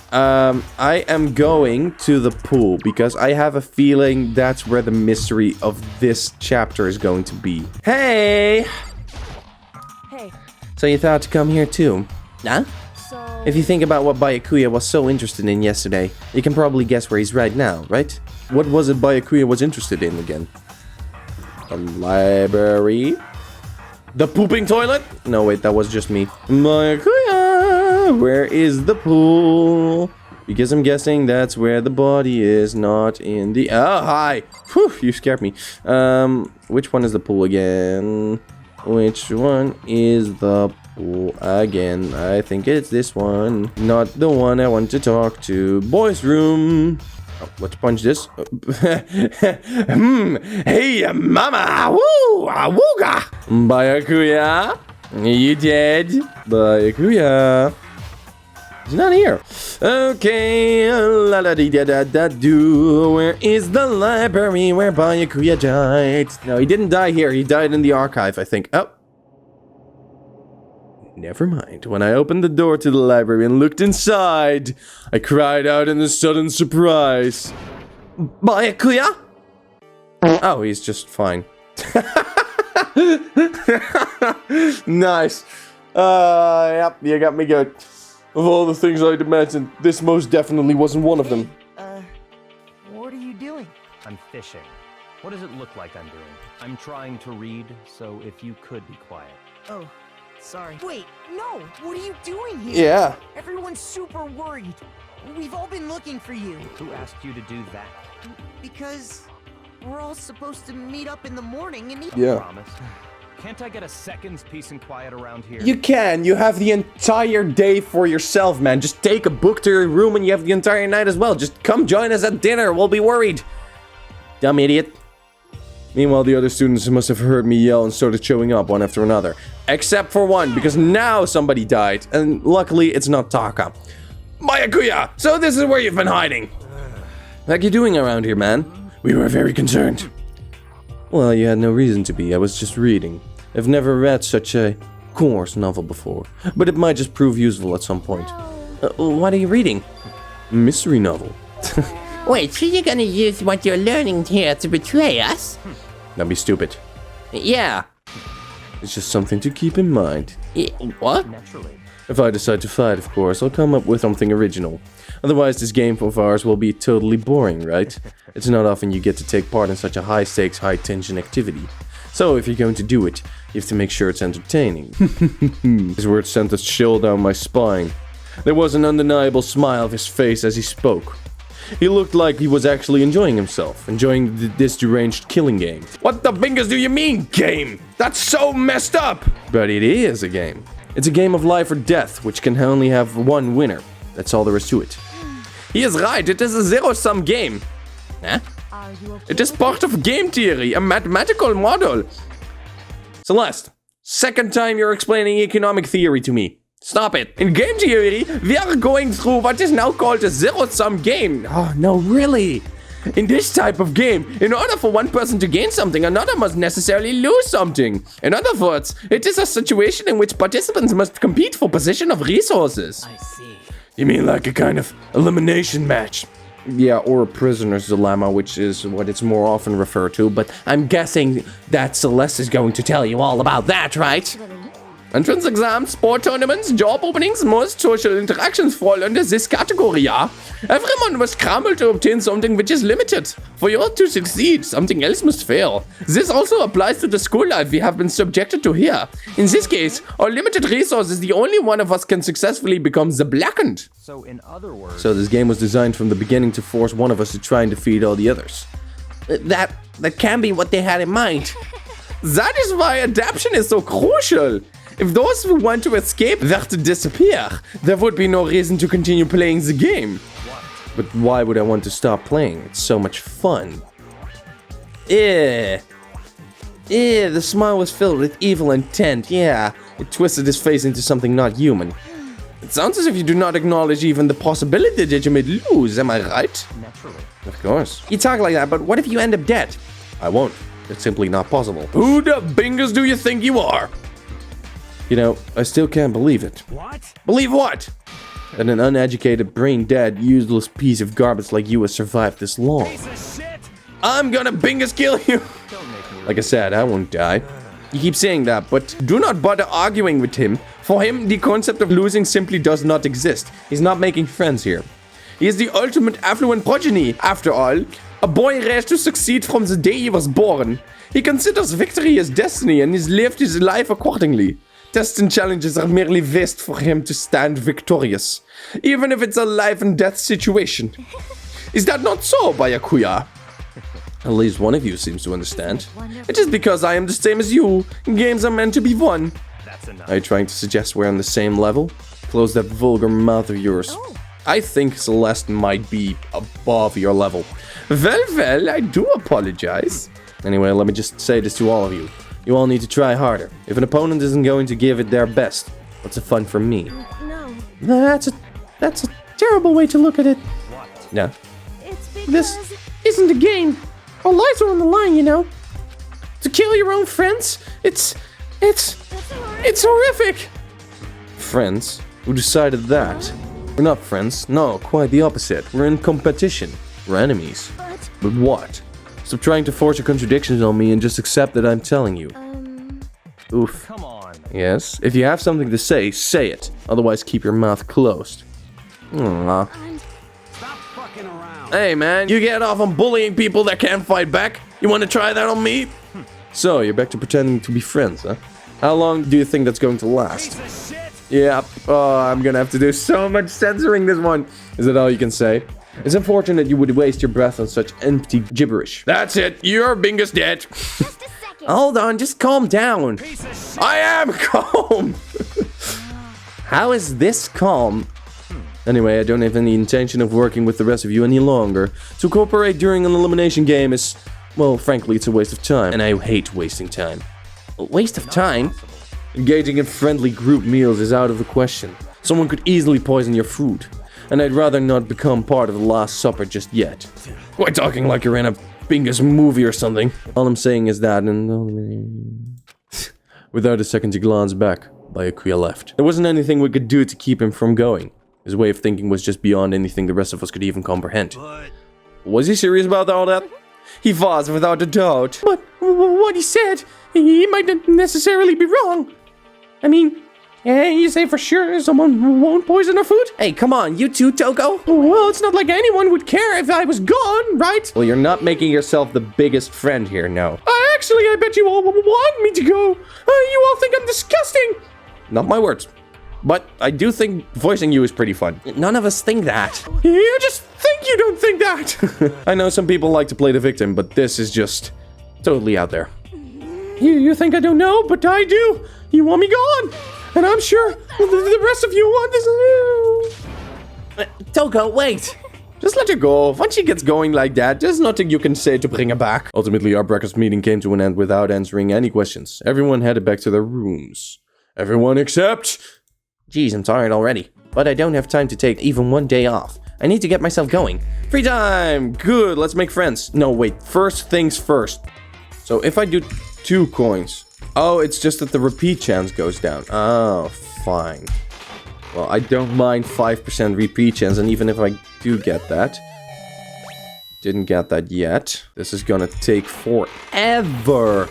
I am going to the pool because I have a feeling that's where the mystery of this chapter is going to be. Hey! Hey, So you thought to come here too? Huh? so... If you think about what Byakuya was so interested in yesterday, you can probably guess where he's right now, right? What was it Byakuya was interested in again? The library? The pooping toilet? No, wait, that was just me. Byakuya, where is the pool? Because I'm guessing that's where the body is, not in the... Oh, hi! Whew, you scared me. Which one is the pool again? Which one is the pool again? I think it's this one. Not the one I want to talk to. Boys' room. Oh, let's punch this. Hey, mama! Woo! Awooga! Byakuya? You dead? Byakuya? He's not here. Okay, la da dee da da da do. Where is the library where Byakuya died? No, he didn't die here. He died in the archive, I think. Oh. Never mind. When I opened the door to the library and looked inside, I cried out in a sudden surprise. Byakuya? Oh, he's just fine. Nice. Yep, you got me good. Of all the things I'd imagined, this most definitely wasn't one of them. What are you doing? I'm fishing. What does it look like I'm doing? I'm trying to read, so if you could be quiet. Oh, sorry. Wait, no! What are you doing here? Yeah. Everyone's super worried. We've all been looking for you. Who asked you to do that? Because we're all supposed to meet up in the morning and eat. Yeah. Promise. Can't I get a second's peace and quiet around here? You can. You have the entire day for yourself, man. Just take a book to your room and you have the entire night as well. Just come join us at dinner. We'll be worried. Dumb idiot. Meanwhile, the other students must have heard me yell and started showing up one after another. Except for one, because now somebody died. And luckily, it's not Taka. Byakuya! So this is where you've been hiding. What are you doing around here, man? We were very concerned. Well, you had no reason to be. I was just reading. I've never read such a coarse novel before. But it might just prove useful at some point. What are you reading? Mystery novel. Wait, so you're gonna use what you're learning here to betray us? That'd be stupid. Yeah. It's just something to keep in mind. What? Naturally. If I decide to fight, of course, I'll come up with something original. Otherwise, this game of ours will be totally boring, right? It's not often you get to take part in such a high-stakes, high-tension activity. So, if you're going to do it, you have to make sure it's entertaining. His words sent a chill down my spine. There was an undeniable smile of his face as he spoke. He looked like he was actually enjoying himself, enjoying this deranged killing game. What the bingus do you mean, game? That's so messed up! But it is a game. It's a game of life or death, which can only have one winner. That's all there is to it. He is right, it is a zero-sum game. Huh? Are you okay? It is part of game theory, a mathematical model. Celeste, second time you're explaining economic theory to me. Stop it. In game theory, we are going through what is now called a zero-sum game. Oh, no, really? In this type of game, in order for one person to gain something, another must necessarily lose something. In other words, it is a situation in which participants must compete for possession of resources. I see. You mean like a kind of elimination match? Yeah, or a prisoner's dilemma, which is what it's more often referred to, but I'm guessing that Celeste is going to tell you all about that, right? Entrance exams, sport tournaments, job openings, most social interactions fall under this category, yeah? Everyone must scramble to obtain something which is limited. For you to succeed, something else must fail. This also applies to the school life we have been subjected to here. In this case, our limited resources, the only one of us can successfully become the blackened. So in other words... So this game was designed from the beginning to force one of us to try and defeat all the others. That can be what they had in mind. That is why adaptation is so crucial. If those who want to escape were to disappear, there would be no reason to continue playing the game. But why would I want to stop playing? It's so much fun. The smile was filled with evil intent, yeah. It twisted his face into something not human. It sounds as if you do not acknowledge even the possibility that you may lose, am I right? Naturally. Of course. You talk like that, but what if you end up dead? I won't. It's simply not possible. Who the bingus do you think you are? You know, I still can't believe it. What? Believe what? That an uneducated, brain-dead, useless piece of garbage like you has survived this long. Piece of shit! I'm gonna bingus kill you! Don't make me... Like I said, I won't die. You keep saying that, but do not bother arguing with him. For him, the concept of losing simply does not exist. He's not making friends here. He is the ultimate affluent progeny, after all. A boy raised to succeed from the day he was born. He considers victory his destiny and has lived his life accordingly. Tests and challenges are merely ways for him to stand victorious, even if it's a life and death situation. Is that not so, Byakuya? At least one of you seems to understand. It is because I am the same as you. Games are meant to be won. That's enough. Are you trying to suggest we're on the same level? Close that vulgar mouth of yours. I think Celeste might be above your level. Well, I do apologize. Anyway, let me just say this to all of you. You all need to try harder. If an opponent isn't going to give it their best, what's the fun for me? No. That's a terrible way to look at it. Yeah. It's because... This isn't a game. Our lives are on the line, you know. To kill your own friends, it's horrific. Friends? Who decided that? We're not friends. No, quite the opposite. We're in competition. We're enemies. But what? Stop trying to force your contradictions on me and just accept that I'm telling you. Oof. Come on. Yes? If you have something to say, say it. Otherwise, keep your mouth closed. Aww. Stop fucking around. Hey, man, you get off on bullying people that can't fight back? You want to try that on me? So, you're back to pretending to be friends, huh? How long do you think that's going to last? Piece of shit. Yeah, oh, I'm gonna have to do so much censoring this one. Is that all you can say? It's unfortunate you would waste your breath on such empty gibberish. That's it, you're Bingus dead. Just a second. Hold on, just calm down. Piece of shit. I am calm. How is this calm? Anyway, I don't have any intention of working with the rest of you any longer. To cooperate during an elimination game is, well, frankly, it's a waste of time. And I hate wasting time. A waste of time? Engaging in friendly group meals is out of the question. Someone could easily poison your food. And I'd rather not become part of the Last Supper just yet. Quite talking like you're in a Bingus movie or something. All I'm saying is that, and without a second to glance back, Byakuya left. There wasn't anything we could do to keep him from going. His way of thinking was just beyond anything the rest of us could even comprehend. Was he serious about all that? He was, without a doubt. But what he said, he might not necessarily be wrong. I mean, you say for sure someone won't poison our food? Hey, come on, you too, Toko? Well, it's not like anyone would care if I was gone, right? Well, you're not making yourself the biggest friend here, no. Actually, I bet you all want me to go. You all think I'm disgusting. Not my words. But I do think voicing you is pretty fun. None of us think that. You just think you don't think that. I know some people like to play the victim, but this is just totally out there. You think I don't know, but I do. You want me gone. And I'm sure the rest of you want this. Toko, wait! Just let her go. Once she gets going like that, there's nothing you can say to bring her back. Ultimately, our breakfast meeting came to an end without answering any questions. Everyone headed back to their rooms. Everyone except... Geez, I'm tired already. But I don't have time to take even one day off. I need to get myself going. Free time! Good, let's make friends. No, wait. First things first. So if I do 2 coins... Oh, it's just that the repeat chance goes down. Oh, fine. Well, I don't mind 5% repeat chance, and even if I do get that... Didn't get that yet. This is gonna take forever.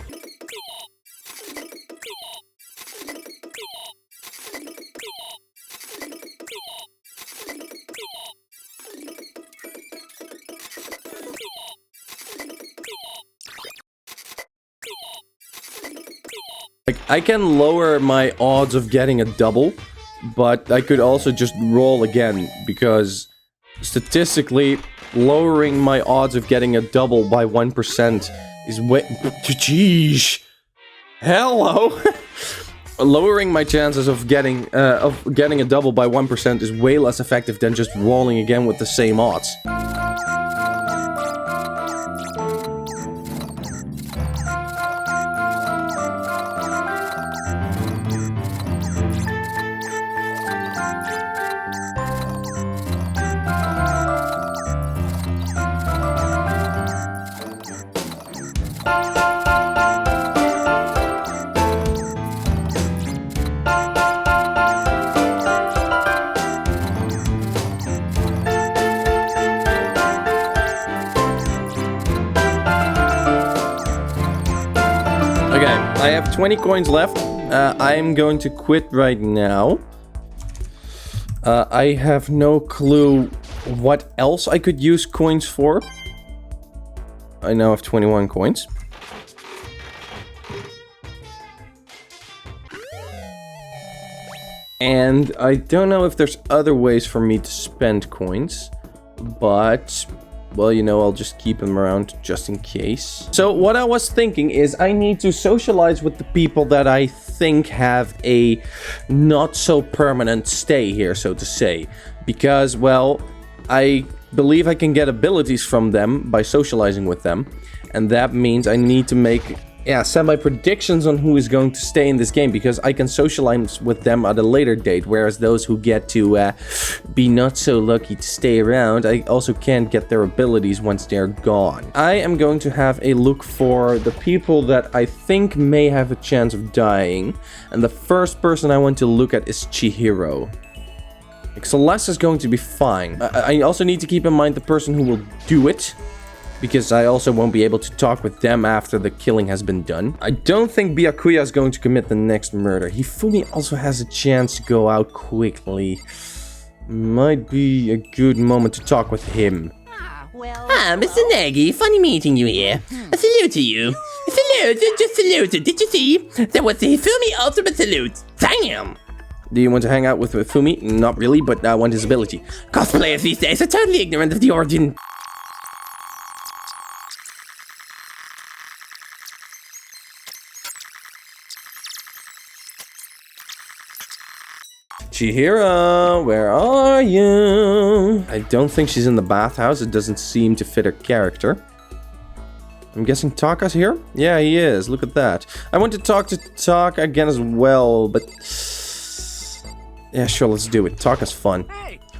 Like, I can lower my odds of getting a double, but I could also just roll again, because statistically, lowering my odds of getting a double by 1% is way... Jeez! Hello! Lowering my chances of getting a double by 1% is way less effective than just rolling again with the same odds. Okay, I have 20 coins left. I'm going to quit right now. I have no clue what else I could use coins for. I now have 21 coins. And I don't know if there's other ways for me to spend coins, but... well, you know, I'll just keep them around just in case. So what I was thinking is I need to socialize with the people that I think have a not so permanent stay here, so to say. Because, well, I believe I can get abilities from them by socializing with them. And that means I need to make, semi-predictions on who is going to stay in this game. Because I can socialize with them at a later date. Whereas those who get to be not so lucky to stay around, I also can't get their abilities once they're gone. I am going to have a look for the people that I think may have a chance of dying. And the first person I want to look at is Chihiro. Celeste is going to be fine. I also need to keep in mind the person who will do it. Because I also won't be able to talk with them after the killing has been done. I don't think Byakuya is going to commit the next murder. Hifumi also has a chance to go out quickly. Might be a good moment to talk with him. Mr. Nagi, funny meeting you here. A salute to you. A salute, just saluted. Did you see? That was the Hifumi ultimate salute. Damn! Do you want to hang out with Hifumi? Not really, but I want his ability. Cosplayers these days are totally ignorant of the origin. Chihiro, where are you? I don't think she's in the bathhouse. It doesn't seem to fit her character. I'm guessing Taka's here? Yeah, he is. Look at that. I want to talk to Taka again as well, but... yeah, sure, let's do it. Taka's fun.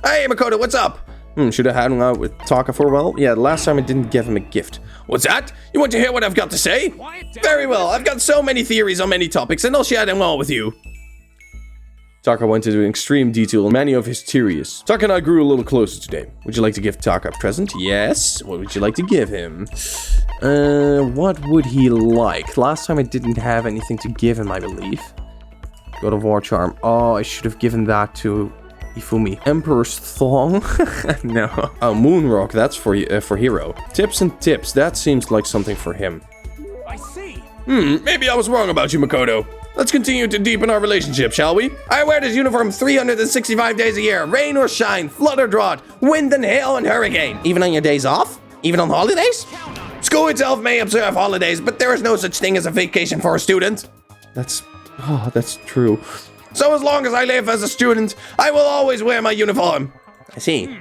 Hey, Makoto, what's up? Should have had him out with Taka for a while. Yeah, last time I didn't give him a gift. What's that? You want to hear what I've got to say? Very well. I've got so many theories on many topics, and I'll share them all with you. Taka went into extreme detail on many of his theories. Taka and I grew a little closer today. Would you like to give Taka a present? Yes. What would you like to give him? What would he like? Last time I didn't have anything to give him, I believe. God of War charm. Oh, I should have given that to Hifumi. Emperor's Thong? No. Oh, Moonrock. That's for Hero. Tips and tips. That seems like something for him. I see. Maybe I was wrong about you, Makoto. Let's continue to deepen our relationship, shall we? I wear this uniform 365 days a year. Rain or shine, flood or drought, wind and hail and hurricane. Even on your days off? Even on holidays? School itself may observe holidays, but there is no such thing as a vacation for a student. That's true. So as long as I live as a student, I will always wear my uniform. I see.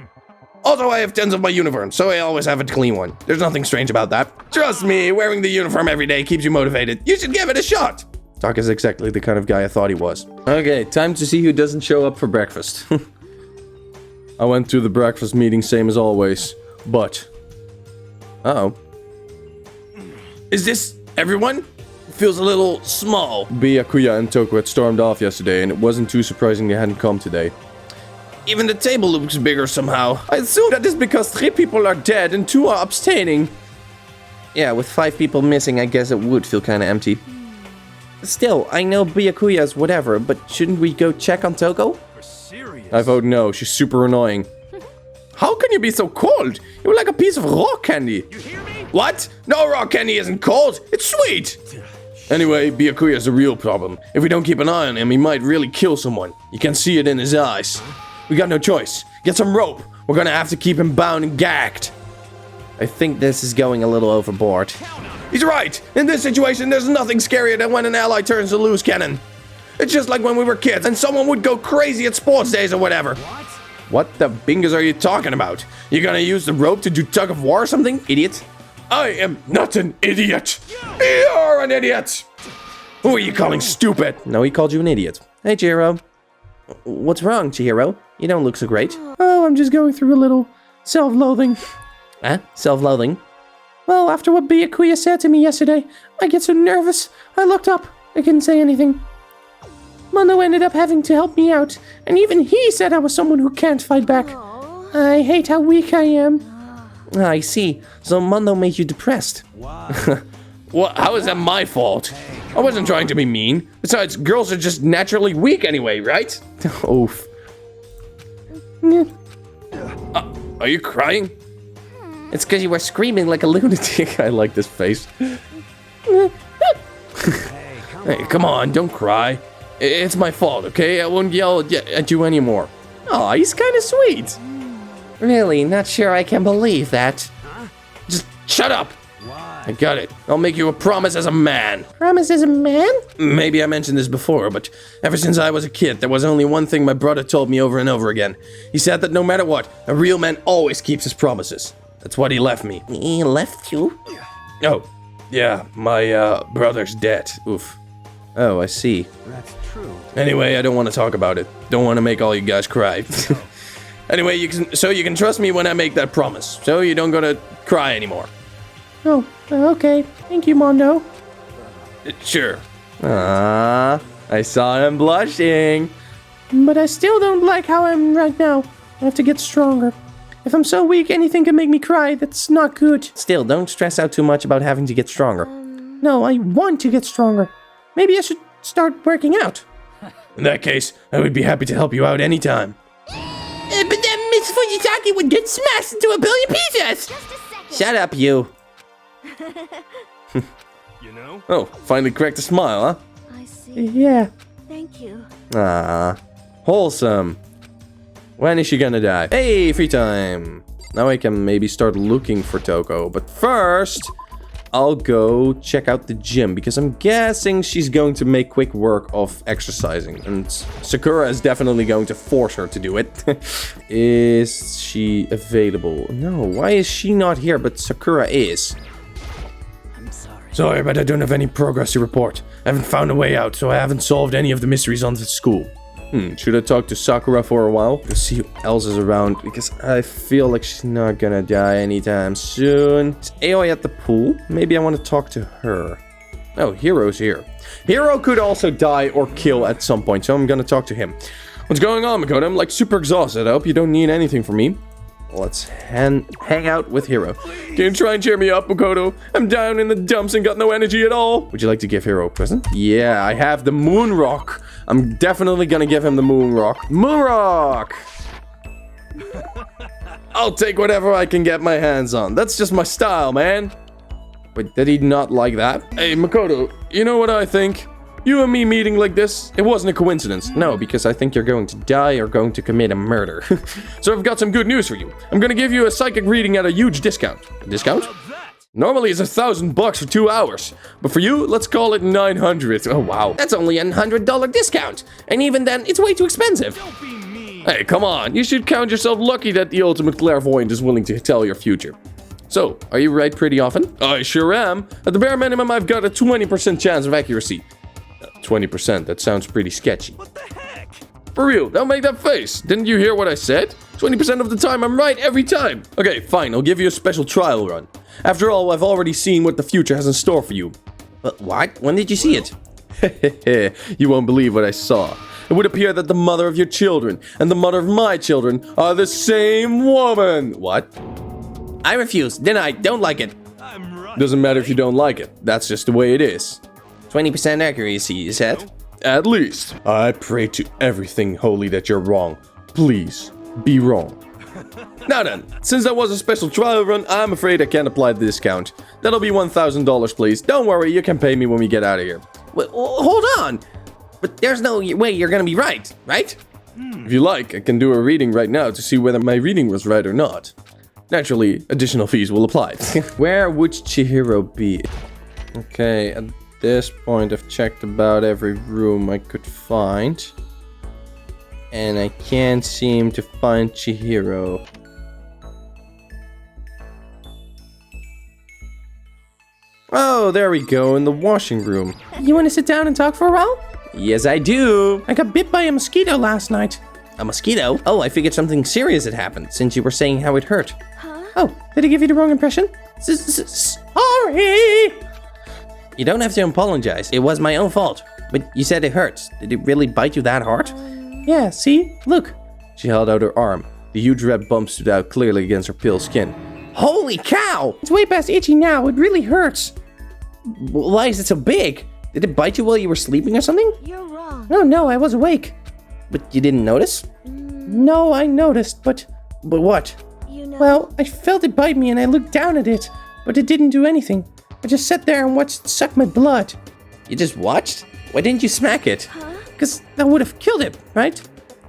Also, I have tons of my uniforms, so I always have a clean one. There's nothing strange about that. Trust me, wearing the uniform every day keeps you motivated. You should give it a shot. Taka's exactly the kind of guy I thought he was. Okay, time to see who doesn't show up for breakfast. I went to the breakfast meeting same as always, but... Uh-oh. Is this everyone? Feels a little small. Byakuya and Toku had stormed off yesterday, and it wasn't too surprising they hadn't come today. Even the table looks bigger somehow. I assume that is because 3 people are dead and 2 are abstaining. Yeah, with 5 people missing, I guess it would feel kind of empty. Still, I know Byakuya is whatever, but shouldn't we go check on Toko? Serious? I vote no, she's super annoying. How can you be so cold? You're like a piece of rock candy. You hear me? What? No, rock candy isn't cold, it's sweet! Anyway, Byakuya is a real problem. If we don't keep an eye on him, he might really kill someone. You can see it in his eyes. We got no choice. Get some rope. We're gonna have to keep him bound and gagged. I think this is going a little overboard. He's right! In this situation, there's nothing scarier than when an ally turns a loose cannon. It's just like when we were kids and someone would go crazy at sports days or whatever. What the bingus are you talking about? You gonna use the rope to do tug of war or something, idiot? I am not an idiot! You're an idiot! Who are you calling stupid? No, he called you an idiot. Hey, Chihiro. What's wrong, Chihiro? You don't look so great. Oh, I'm just going through a little self-loathing. Huh? Self-loathing? Well, after what Byakuya said to me yesterday, I get so nervous. I looked up. I couldn't say anything. Mondo ended up having to help me out, and even he said I was someone who can't fight back. I hate how weak I am. I see. So Mondo made you depressed. Wow. Well, how is that my fault? I wasn't trying to be mean. Besides, girls are just naturally weak anyway, right? Oof. Are you crying? It's because you were screaming like a lunatic. I like this face. Hey, come on, don't cry. It's my fault, okay? I won't yell at you anymore. Oh, he's kind of sweet. Really, not sure I can believe that. Just shut up. Why? I got it. I'll make you a promise as a man. Promise as a man? Maybe I mentioned this before, but ever since I was a kid, there was only one thing my brother told me over and over again. He said that no matter what, a real man always keeps his promises. That's what he left me. He left you? Oh, yeah, my brother's dead. Oof. Oh, I see. That's true. Anyway, I don't want to talk about it. Don't want to make all you guys cry. Anyway, you can trust me when I make that promise, so you don't gotta cry anymore. Oh, okay. Thank you, Mondo. Sure. Ah, I saw him blushing. But I still don't like how I'm right now. I have to get stronger. If I'm so weak, anything can make me cry. That's not good. Still, don't stress out too much about having to get stronger. No, I want to get stronger. Maybe I should start working out. In that case, I would be happy to help you out anytime. But then Miss Fujitaki would get smashed into a billion pieces! Shut up, you. You know? Oh, finally cracked a smile, huh? I see. Yeah. Thank you. Ah, wholesome. When is she gonna die? Hey, free time. Now I can maybe start looking for Toko, but first, I'll go check out the gym because I'm guessing she's going to make quick work of exercising, and Sakura is definitely going to force her to do it. Is she available? No, why is she not here, but Sakura is? I'm sorry. Sorry, but I don't have any progress to report. I haven't found a way out, so I haven't solved any of the mysteries on the school. Should I talk to Sakura for a while? Let's see who else is around, because I feel like she's not gonna die anytime soon. Is Aoi at the pool? Maybe I want to talk to her. Oh, Hiro's here. Hiro could also die or kill at some point, so I'm gonna talk to him. What's going on, Makoto? I'm like super exhausted. I hope you don't need anything from me. Let's hang out with Hiro. Can you try and cheer me up, Makoto? I'm down in the dumps and got no energy at all. Would you like to give Hiro a present? Yeah, I have the moon rock. I'm definitely gonna give him the moon rock. Moon rock! I'll take whatever I can get my hands on. That's just my style, man. Wait, did he not like that? Hey, Makoto, you know what I think? You and me meeting like this, it wasn't a coincidence. No, because I think you're going to die or going to commit a murder. So I've got some good news for you. I'm gonna give you a psychic reading at a huge discount. A discount? Normally it's $1,000 for 2 hours. But for you, let's call it 900. Oh, wow. That's only a $100 discount. And even then, it's way too expensive. Hey, come on. You should count yourself lucky that the ultimate clairvoyant is willing to tell your future. So, are you right pretty often? I sure am. At the bare minimum, I've got a 20% chance of accuracy. 20%, that sounds pretty sketchy. What the heck? For real, don't make that face. Didn't you hear what I said? 20% of the time, I'm right every time. Okay, fine, I'll give you a special trial run. After all, I've already seen what the future has in store for you. But what? When did you see it? You won't believe what I saw. It would appear that the mother of your children and the mother of my children are the same woman. What? I refuse. Deny. Don't like it. I'm right. Doesn't matter if you don't like it. That's just the way it is. 20% accuracy, you said? At least. I pray to everything holy that you're wrong. Please, be wrong. Now then, since that was a special trial run, I'm afraid I can't apply the discount. That'll be $1,000, please. Don't worry, you can pay me when we get out of here. Wait, hold on. But there's no way you're gonna be right? If you like, I can do a reading right now to see whether my reading was right or not. Naturally, additional fees will apply. Where would Chihiro be? Okay, at this point I've checked about every room I could find. And I can't seem to find Chihiro. Oh, there we go, in the washing room. You want to sit down and talk for a while? Yes, I do. I got bit by a mosquito last night. A mosquito? Oh, I figured something serious had happened since you were saying how it hurt. Oh, did I give you the wrong impression? Sorry! You don't have to apologize. It was my own fault. But you said it hurts. Did it really bite you that hard? Yeah, see? Look. She held out her arm. The huge red bump stood out clearly against her pale skin. Holy cow! It's way past itchy now. It really hurts. Why is it so big? Did it bite you while you were sleeping or something? You're wrong. No, I was awake. But you didn't notice? No, I noticed, but what? You know. well, I felt it bite me and I looked down at it, but it didn't do anything. I just sat there and watched it suck my blood. You just watched? Why didn't you smack it? Because that would have killed it, right?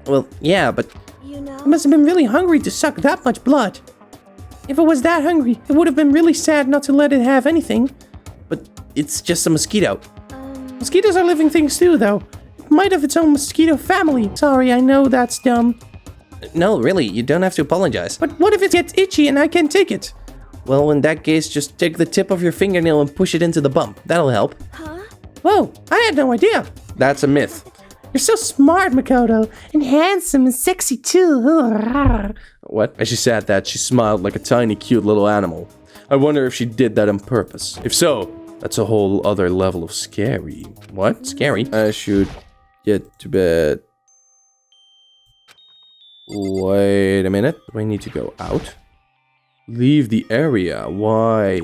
Well, yeah, but You know. It must have been really hungry to suck that much blood. If it was that hungry, it would have been really sad not to let it have anything. But it's just a mosquito. Mosquitoes are living things too, though. It might have its own mosquito family. Sorry, I know that's dumb. No, really, you don't have to apologize. But what if it gets itchy and I can't take it? Well, in that case, just take the tip of your fingernail and push it into the bump. That'll help. Whoa, I had no idea. That's a myth. You're so smart, Makoto. And handsome and sexy too. What? As she said that, she smiled like a tiny, cute little animal. I wonder if she did that on purpose. If so, that's a whole other level of scary. What? Scary? I should get to bed. Wait a minute. Do I need to go out? Leave the area. Why?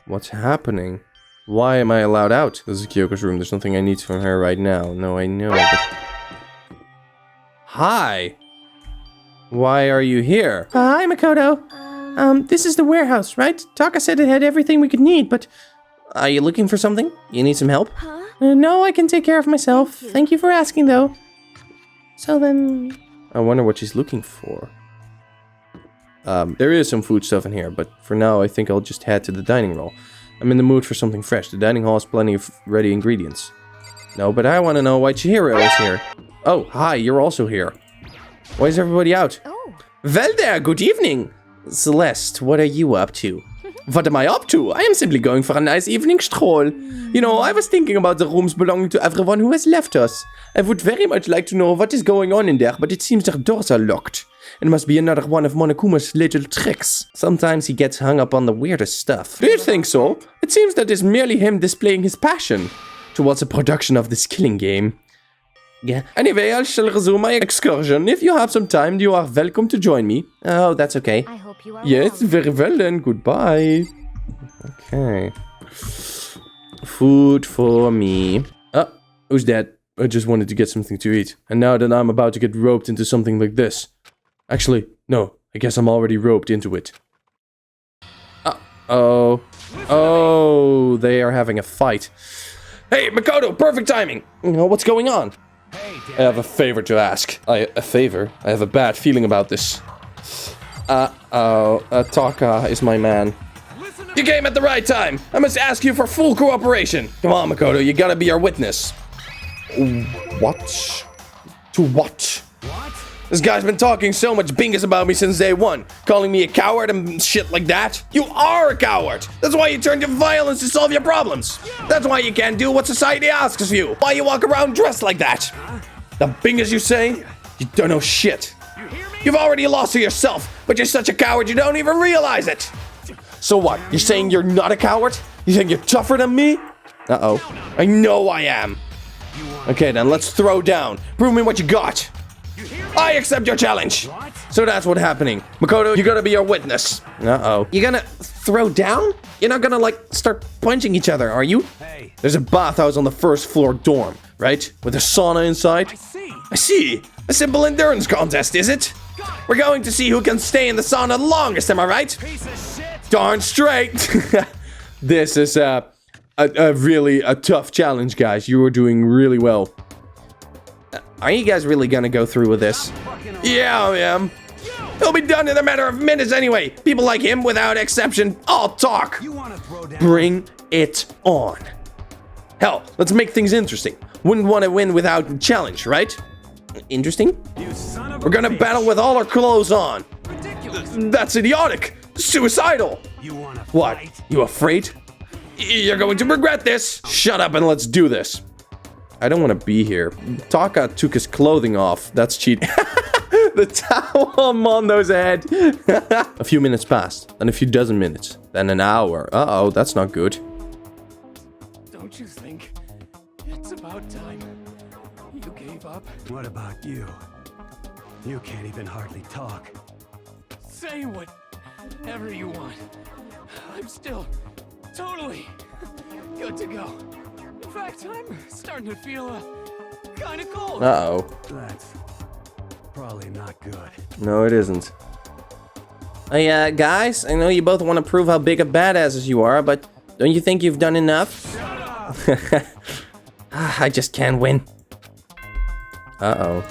What's happening? Why am I allowed out? This is Kyoko's room. There's nothing I need from her right now. No, I know. But... Hi! Why are you here? Hi, Makoto. This is the warehouse, right? Taka said it had everything we could need, but... Are you looking for something? You need some help? No, I can take care of myself. Thank you for asking, though. So then... I wonder what she's looking for. There is some food stuff in here, but for now I think I'll just head to the dining hall. I'm in the mood for something fresh. The dining hall has plenty of ready ingredients. No, but I want to know why Chihiro is here. Oh, hi, you're also here. Why is everybody out? Oh. Well there, good evening. Celeste, what are you up to? What am I up to? I am simply going for a nice evening stroll. You know, I was thinking about the rooms belonging to everyone who has left us. I would very much like to know what is going on in there, but it seems their doors are locked. It must be another one of Monokuma's little tricks. Sometimes he gets hung up on the weirdest stuff. Do you think so? It seems that it's merely him displaying his passion towards the production of this killing game. Yeah. Anyway, I shall resume my excursion. If you have some time, you are welcome to join me. Oh, that's okay. I hope you are Yes, well. very well then. Goodbye. Okay. Food for me. Oh, who's that? I just wanted to get something to eat. And now that I'm about to get roped into something like this. Actually, no. I guess I'm already roped into it. Uh-oh. Oh, they are having a fight. Hey, Makoto, perfect timing. What's going on? I have a favor to ask. A favor? I have a bad feeling about this. Taka is my man. You came at the right time. I must ask you for full cooperation. Come on, Makoto, you gotta be our witness. What? To what? This guy's been talking so much bingus about me since day one, calling me a coward and shit like that. You are a coward. That's why you turn to violence to solve your problems. That's why you can't do what society asks of you. Why you walk around dressed like that. The bingus you say? You don't know shit. You've already lost to yourself, but you're such a coward you don't even realize it. So what? You're saying you're not a coward? You think you're tougher than me? Uh-oh. I know I am. Okay then, let's throw down. Prove me what you got. I accept your challenge. So that's what's happening. Makoto, you gotta be our witness. Uh-oh. You gonna throw down? You're not gonna, like, start punching each other, are you? There's a bathhouse on the first floor dorm, right? With a sauna inside? I see. A simple endurance contest, is it? We're going to see who can stay in the sauna the longest, am I right? Darn straight. This is a really tough challenge, guys. You are doing really well. Are you guys really gonna go through with this? Yeah, I am. He'll be done in a matter of minutes anyway. People like him, without exception, all talk. Bring it on. Hell, let's make things interesting. Wouldn't want to win without a challenge, right? Interesting? We're gonna battle with all our clothes on. That's idiotic. Suicidal. What? You afraid? You're going to regret this. Shut up and let's do this. I don't want to be here. Taka took his clothing off. That's cheating. The towel on Mondo's head. A few minutes passed. Then a few dozen minutes. Then an hour. Uh-oh, that's not good. Don't you think it's about time you gave up? What about you? You can't even hardly talk. Say whatever you want. I'm still totally good to go. In fact, I'm starting to feel kind of cold. Uh-oh. That's probably not good. No, it isn't. Hey, guys, I know you both want to prove how big of badasses you are, but don't you think you've done enough? Shut up! I just can't win. Uh-oh.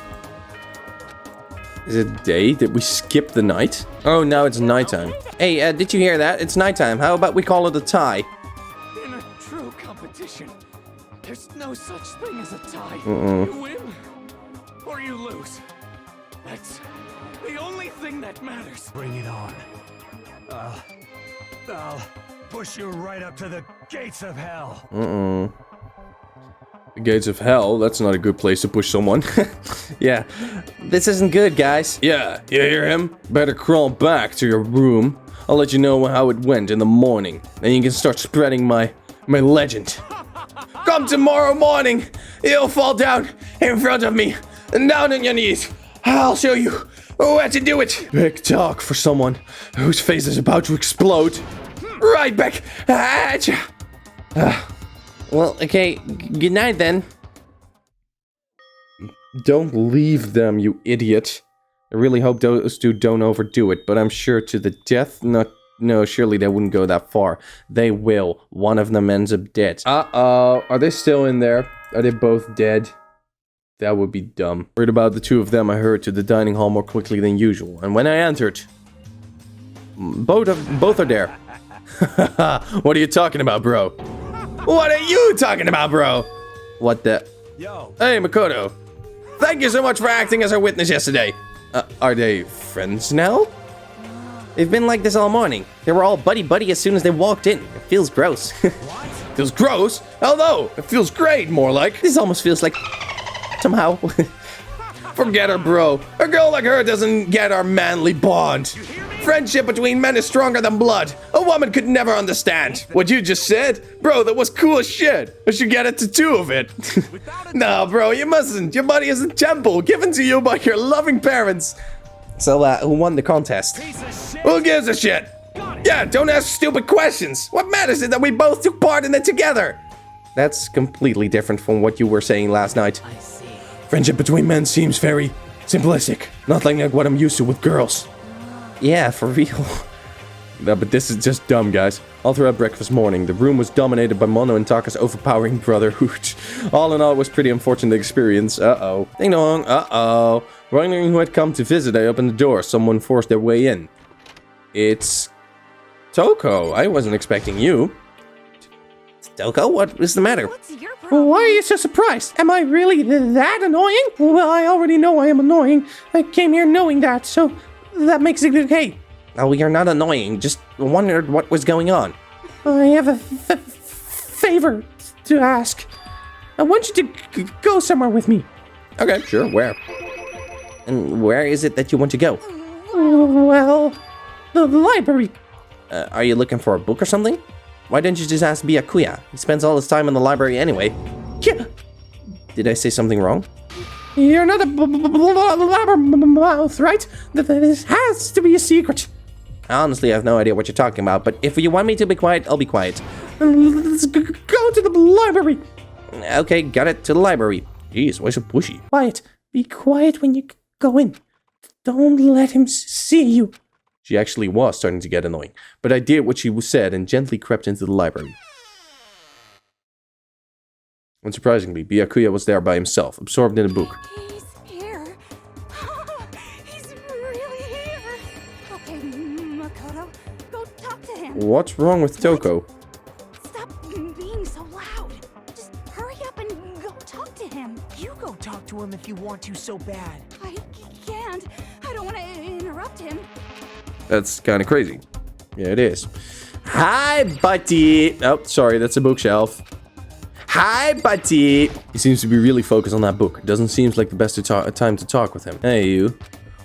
Is it day? Did we skip the night? Oh, now it's nighttime. Hey, did you hear that? It's nighttime. How about we call it a tie? In a true competition, there's no such thing as a tie. You win or you lose. That's the only thing that matters. Bring it on. I'll push you right up to the gates of hell. The gates of hell? That's not a good place to push someone. Yeah. This isn't good, guys. Yeah, you hear him? Better crawl back to your room. I'll let you know how it went in the morning. Then you can start spreading my legend. Come tomorrow morning. You'll fall down in front of me. And down on your knees. I'll show you where to do it. Big talk for someone whose face is about to explode. Right back at ya. Well, okay, good night then. Don't leave them, you idiot. I really hope those two don't overdo it, but I'm sure to the death, no, surely they wouldn't go that far. They will. One of them ends up dead. Uh-oh, are they still in there? Are they both dead? That would be dumb. Worried about the two of them, I hurried to the dining hall more quickly than usual, and when I entered, both are there. What are you talking about, bro? What are you talking about, bro? What the? Yo. Hey, Makoto. Thank you so much for acting as our witness yesterday. Are they friends now? They've been like this all morning. They were all buddy-buddy as soon as they walked in. It feels gross. Feels gross? Hell no! It feels great, more like. This almost feels like... somehow. Forget her, bro. A girl like her doesn't get our manly bond. Friendship between men is stronger than blood. A woman could never understand. What you just said? Bro, that was cool as shit. I should get a tattoo of it. No, bro, you mustn't. Your body is a temple given to you by your loving parents. So, who won the contest? Who gives a shit? Yeah, don't ask stupid questions. What matters is that we both took part in it together. That's completely different from what you were saying last night. I see. Friendship between men seems very simplistic. Nothing like what I'm used to with girls. Yeah, for real. No, but this is just dumb, guys. All throughout breakfast morning, the room was dominated by Mondo and Taka's overpowering brotherhood. All in all, it was a pretty unfortunate experience. Uh-oh. Ding dong. Uh-oh. Wondering who had come to visit, I opened the door. Someone forced their way in. It's... Toko. I wasn't expecting you. Toko, what is the matter? What's your problem? Why are you so surprised? Am I really that annoying? Well, I already know I am annoying. I came here knowing that, so that makes it okay. Oh, you're not annoying. Just wondered what was going on. I have a favor to ask. I want you to go somewhere with me. Okay, sure. Where? And where is it that you want to go? Well, the library. Are you looking for a book or something? Why don't you just ask Byakuya? He spends all his time in the library anyway. Yeah. Did I say something wrong? You're not a blabbermouth, right? This has to be a secret. I honestly have no idea what you're talking about, but if you want me to be quiet, I'll be quiet. Let's go to the library. Okay, got it. To the library. Jeez, why so pushy? Quiet. Be quiet when you go in. Don't let him see you. She actually was starting to get annoying, but I did what she said and gently crept into the library. Unsurprisingly, Byakuya was there by himself, absorbed in a book. He's here. He's really here. Okay, Makoto, go talk to him. What's wrong with Toko? Stop being so loud. Just hurry up and go talk to him. You go talk to him if you want to so bad. I can't. I don't want to interrupt him. That's kind of crazy. Yeah, it is. Hi, buddy. Oh, sorry, that's a bookshelf. Hi, buddy. He seems to be really focused on that book. Doesn't seem like the best time to talk with him. Hey, you.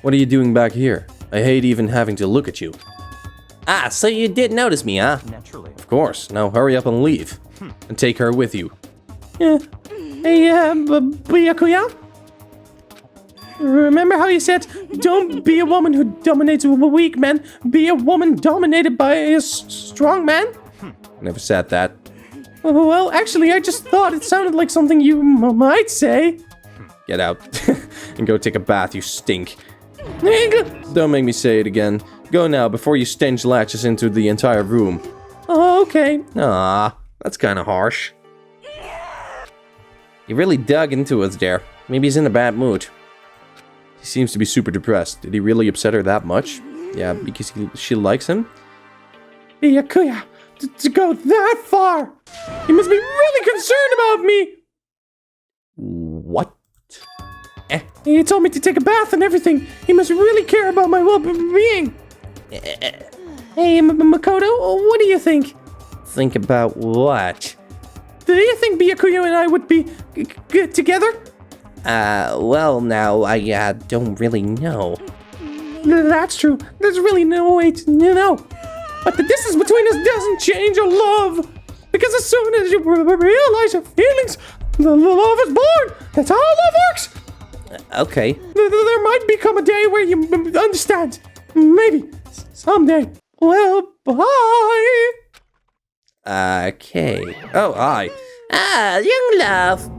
What are you doing back here? I hate even having to look at you. Ah, so you did notice me, huh? Naturally. Of course. Now hurry up and leave. And take her with you. Yeah. Hey, Byakuya? Remember how you said, don't be a woman who dominates a weak man, be a woman dominated by a strong man? Never said that. Well, actually, I just thought it sounded like something you might say. Get out. And go take a bath, you stink. Don't make me say it again. Go now, before you stench latches into the entire room. Oh, okay. Ah, that's kind of harsh. He really dug into us there. Maybe he's in a bad mood. He seems to be super depressed. Did he really upset her that much? Yeah, because she likes him? Byakuya, to go that far! He must be really concerned about me! What? He told me to take a bath and everything. He must really care about my well-being. Hey, Makoto, what do you think? Think about what? Do you think Byakuya and I would be good together? Well, now, I don't really know. That's true. There's really no way to know. But the distance between us doesn't change our love. Because as soon as you realize your feelings, the love is born. That's how love works. Okay. There might become a day where you understand. Maybe. Someday. Well, bye. Okay. Oh, hi. Young love.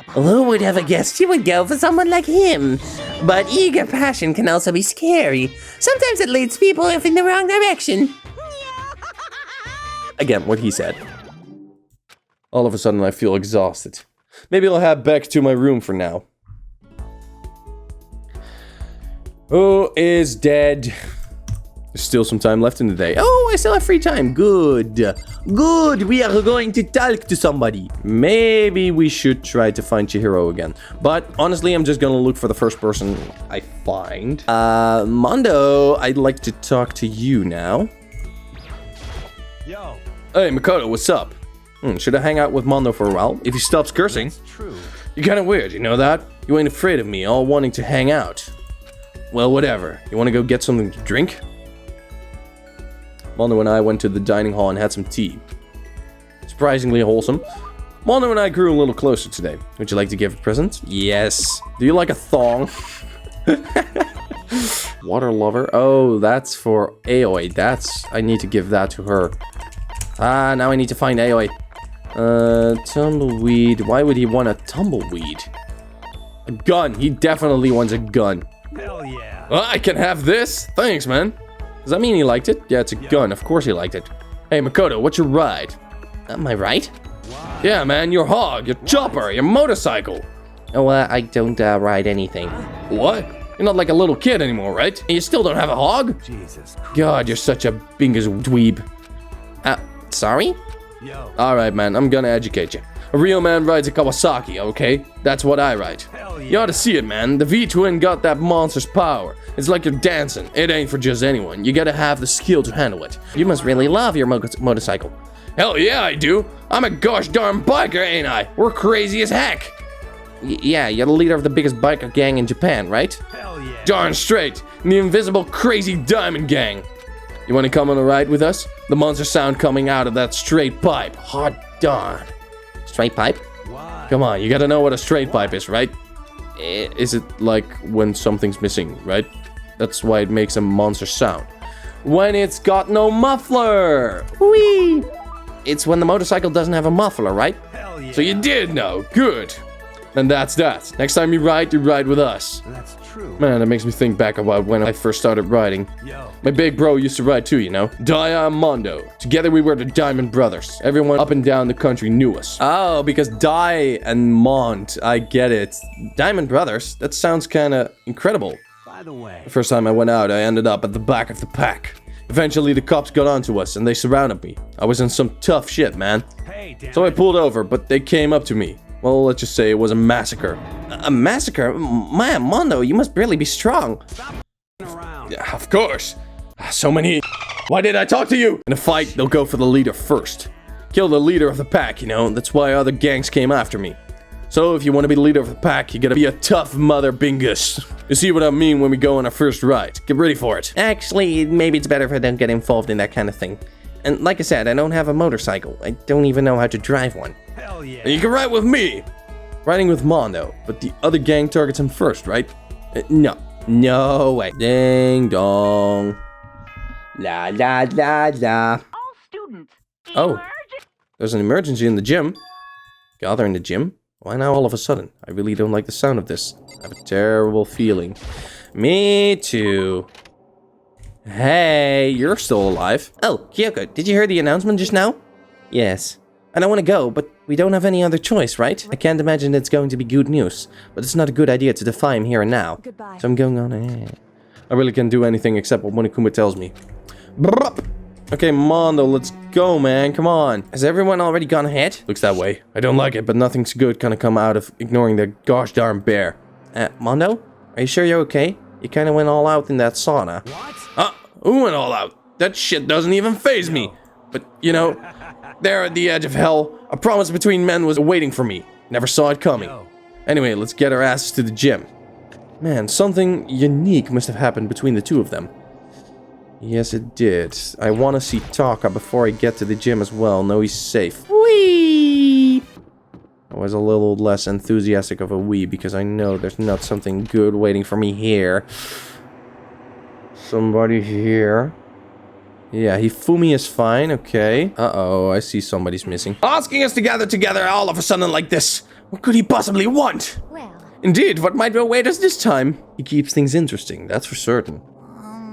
Who would ever guessed you would go for someone like him? But eager passion can also be scary. Sometimes it leads people off in the wrong direction. Again, what he said. All of a sudden, I feel exhausted. Maybe I'll head back to my room for now. Who is dead? There's still some time left in the day. Oh, I still have free time. Good. Good. We are going to talk to somebody. Maybe we should try to find Chihiro again. But honestly, I'm just gonna look for the first person I find. Mondo, I'd like to talk to you now. Yo. Hey, Makoto, what's up? Should I hang out with Mondo for a while? If he stops cursing. That's true. You're kinda weird, you know that? You ain't afraid of me, all wanting to hang out. Well, whatever. You wanna go get something to drink? Mondo and I went to the dining hall and had some tea. Surprisingly wholesome. Mondo and I grew a little closer today. Would you like to give a present? Yes. Do you like a thong? Water lover. Oh, that's for Aoi. I need to give that to her. Now I need to find Aoi. Tumbleweed. Why would he want a tumbleweed? A gun. He definitely wants a gun. Hell yeah. I can have this. Thanks, man. Does that mean he liked it? Yeah, it's a gun. Of course he liked it. Hey, Makoto, what's your ride? Am I right? Yeah, man, your hog, your chopper, your motorcycle. Oh, I don't ride anything. What? You're not like a little kid anymore, right? And you still don't have a hog? Jesus Christ. God, you're such a Bingus dweeb. Sorry? Yo. Alright, man, I'm gonna educate you. A real man rides a Kawasaki, okay? That's what I ride. Hell yeah. You ought to see it, man. The V-twin got that monster's power. It's like you're dancing. It ain't for just anyone. You gotta have the skill to handle it. You must really love your motorcycle. Hell yeah, I do. I'm a gosh darn biker, ain't I? We're crazy as heck. Yeah, you're the leader of the biggest biker gang in Japan, right? Hell yeah. Darn straight. The invisible crazy diamond gang. You wanna come on a ride with us? The monster sound coming out of that straight pipe. Hot darn. Straight pipe? Why? Come on, you gotta know what a straight pipe is, right? Is it like when something's missing, right? That's why it makes a monster sound. When it's got no muffler! Whee! It's when the motorcycle doesn't have a muffler, right? Hell yeah. So you did know. Good. Then that's that. Next time you ride with us. That's true. Man, that makes me think back about when I first started riding. Yo. My big bro used to ride too, you know? Daya and Mondo. Together we were the Diamond Brothers. Everyone up and down the country knew us. Oh, because Dai and Mont. I get it. Diamond Brothers? That sounds kinda incredible. By the way. The first time I went out, I ended up at the back of the pack. Eventually the cops got onto us and they surrounded me. I was in some tough shit, man. Hey, damn So I it. pulled over, but they came up to me. Well, let's just say it was a massacre. A massacre? My Mondo, you must really be strong. Around. Yeah, of course. So many. Why did I talk to you? In a fight, they'll go for the leader first. Kill the leader of the pack, you know? That's why other gangs came after me. So if you want to be the leader of the pack, you gotta be a tough mother Bingus. You see what I mean when we go on our first ride. Get ready for it. Actually, maybe it's better if I don't get involved in that kind of thing. And like I said, I don't have a motorcycle. I don't even know how to drive one. Hell yeah. And you can ride with me. Riding with Mondo, but the other gang targets him first, right? No. No way. Ding dong. La la la la. All students. Oh. Emergency. There's an emergency in the gym. Gather in the gym? Why now all of a sudden? I really don't like the sound of this. I have a terrible feeling. Me too. Hey, you're still alive. Oh, Kyoko, did you hear the announcement just now? Yes. I don't want to go, but We don't have any other choice, right? I can't imagine it's going to be good news, but it's not a good idea to defy him here and now. Goodbye. So I'm going on. I really can't do anything except what Monokuma tells me. Brup. Okay, Mondo, let's go, man. Come on. Has everyone already gone ahead? Looks that way. I don't like it, but nothing's good gonna come out of ignoring the gosh darn bear. Mondo? Are you sure you're okay? You kinda went all out in that sauna. What? Who went all out? That shit doesn't even faze me. But, you know, there at the edge of hell, a promise between men was waiting for me. Never saw it coming. Anyway, let's get our asses to the gym. Man, something unique must have happened between the two of them. Yes, it did. I want to see Taka before I get to the gym as well. No, he's safe. Whee! I was a little less enthusiastic of a wee because I know there's not something good waiting for me here. Somebody here. Yeah, Hifumi is fine, okay. Uh-oh, I see somebody's missing. Asking us to gather together all of a sudden like this. What could he possibly want? Well, Indeed, what might await us this time? He keeps things interesting, that's for certain.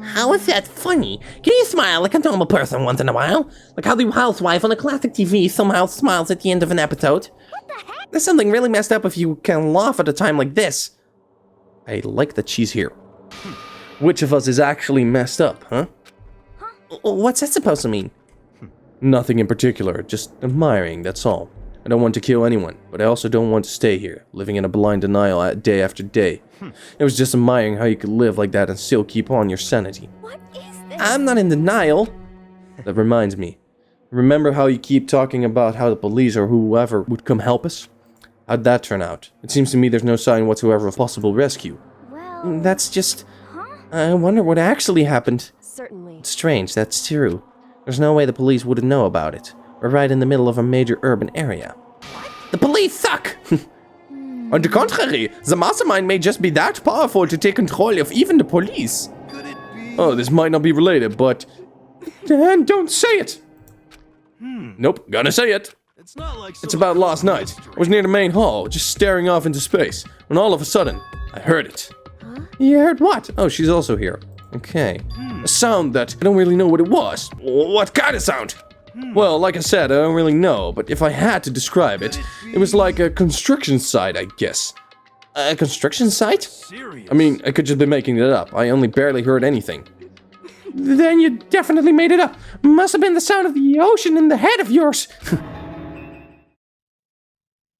How is that funny? Can you smile like a normal person once in a while? Like how the housewife on a classic TV somehow smiles at the end of an episode? what the heck? There's something really messed up if you can laugh at a time like this. I like that she's here. Which of us is actually messed up, huh? What's that supposed to mean? Nothing in particular, just admiring, that's all. I don't want to kill anyone, but I also don't want to stay here, living in a blind denial day after day. It was just admiring how you could live like that and still keep on your sanity. What is this? I'm not in denial. That reminds me. Remember how you keep talking about how the police or whoever would come help us? How'd that turn out? It seems to me there's no sign whatsoever of possible rescue. Well, That's just... huh? I wonder what actually happened. Certainly. It's strange, that's true. There's no way the police wouldn't know about it. We're right in the middle of a major urban area. The police suck! On the contrary, the mastermind may just be that powerful to take control of even the police. Could it be? Oh, this might not be related, but... Dan, don't say it! Nope, gonna say it. It's not like It's about last night. I was near the main hall, just staring off into space, when all of a sudden, I heard it. You heard what? Oh, she's also here. Okay. A sound that I don't really know what it was. What kind of sound? Well, like I said, I don't really know, but if I had to describe it, it was like a construction site, I guess. A construction site? serious. I mean, I could just be making it up. I only barely heard anything. Then you definitely made it up. Must have been the sound of the ocean in the head of yours.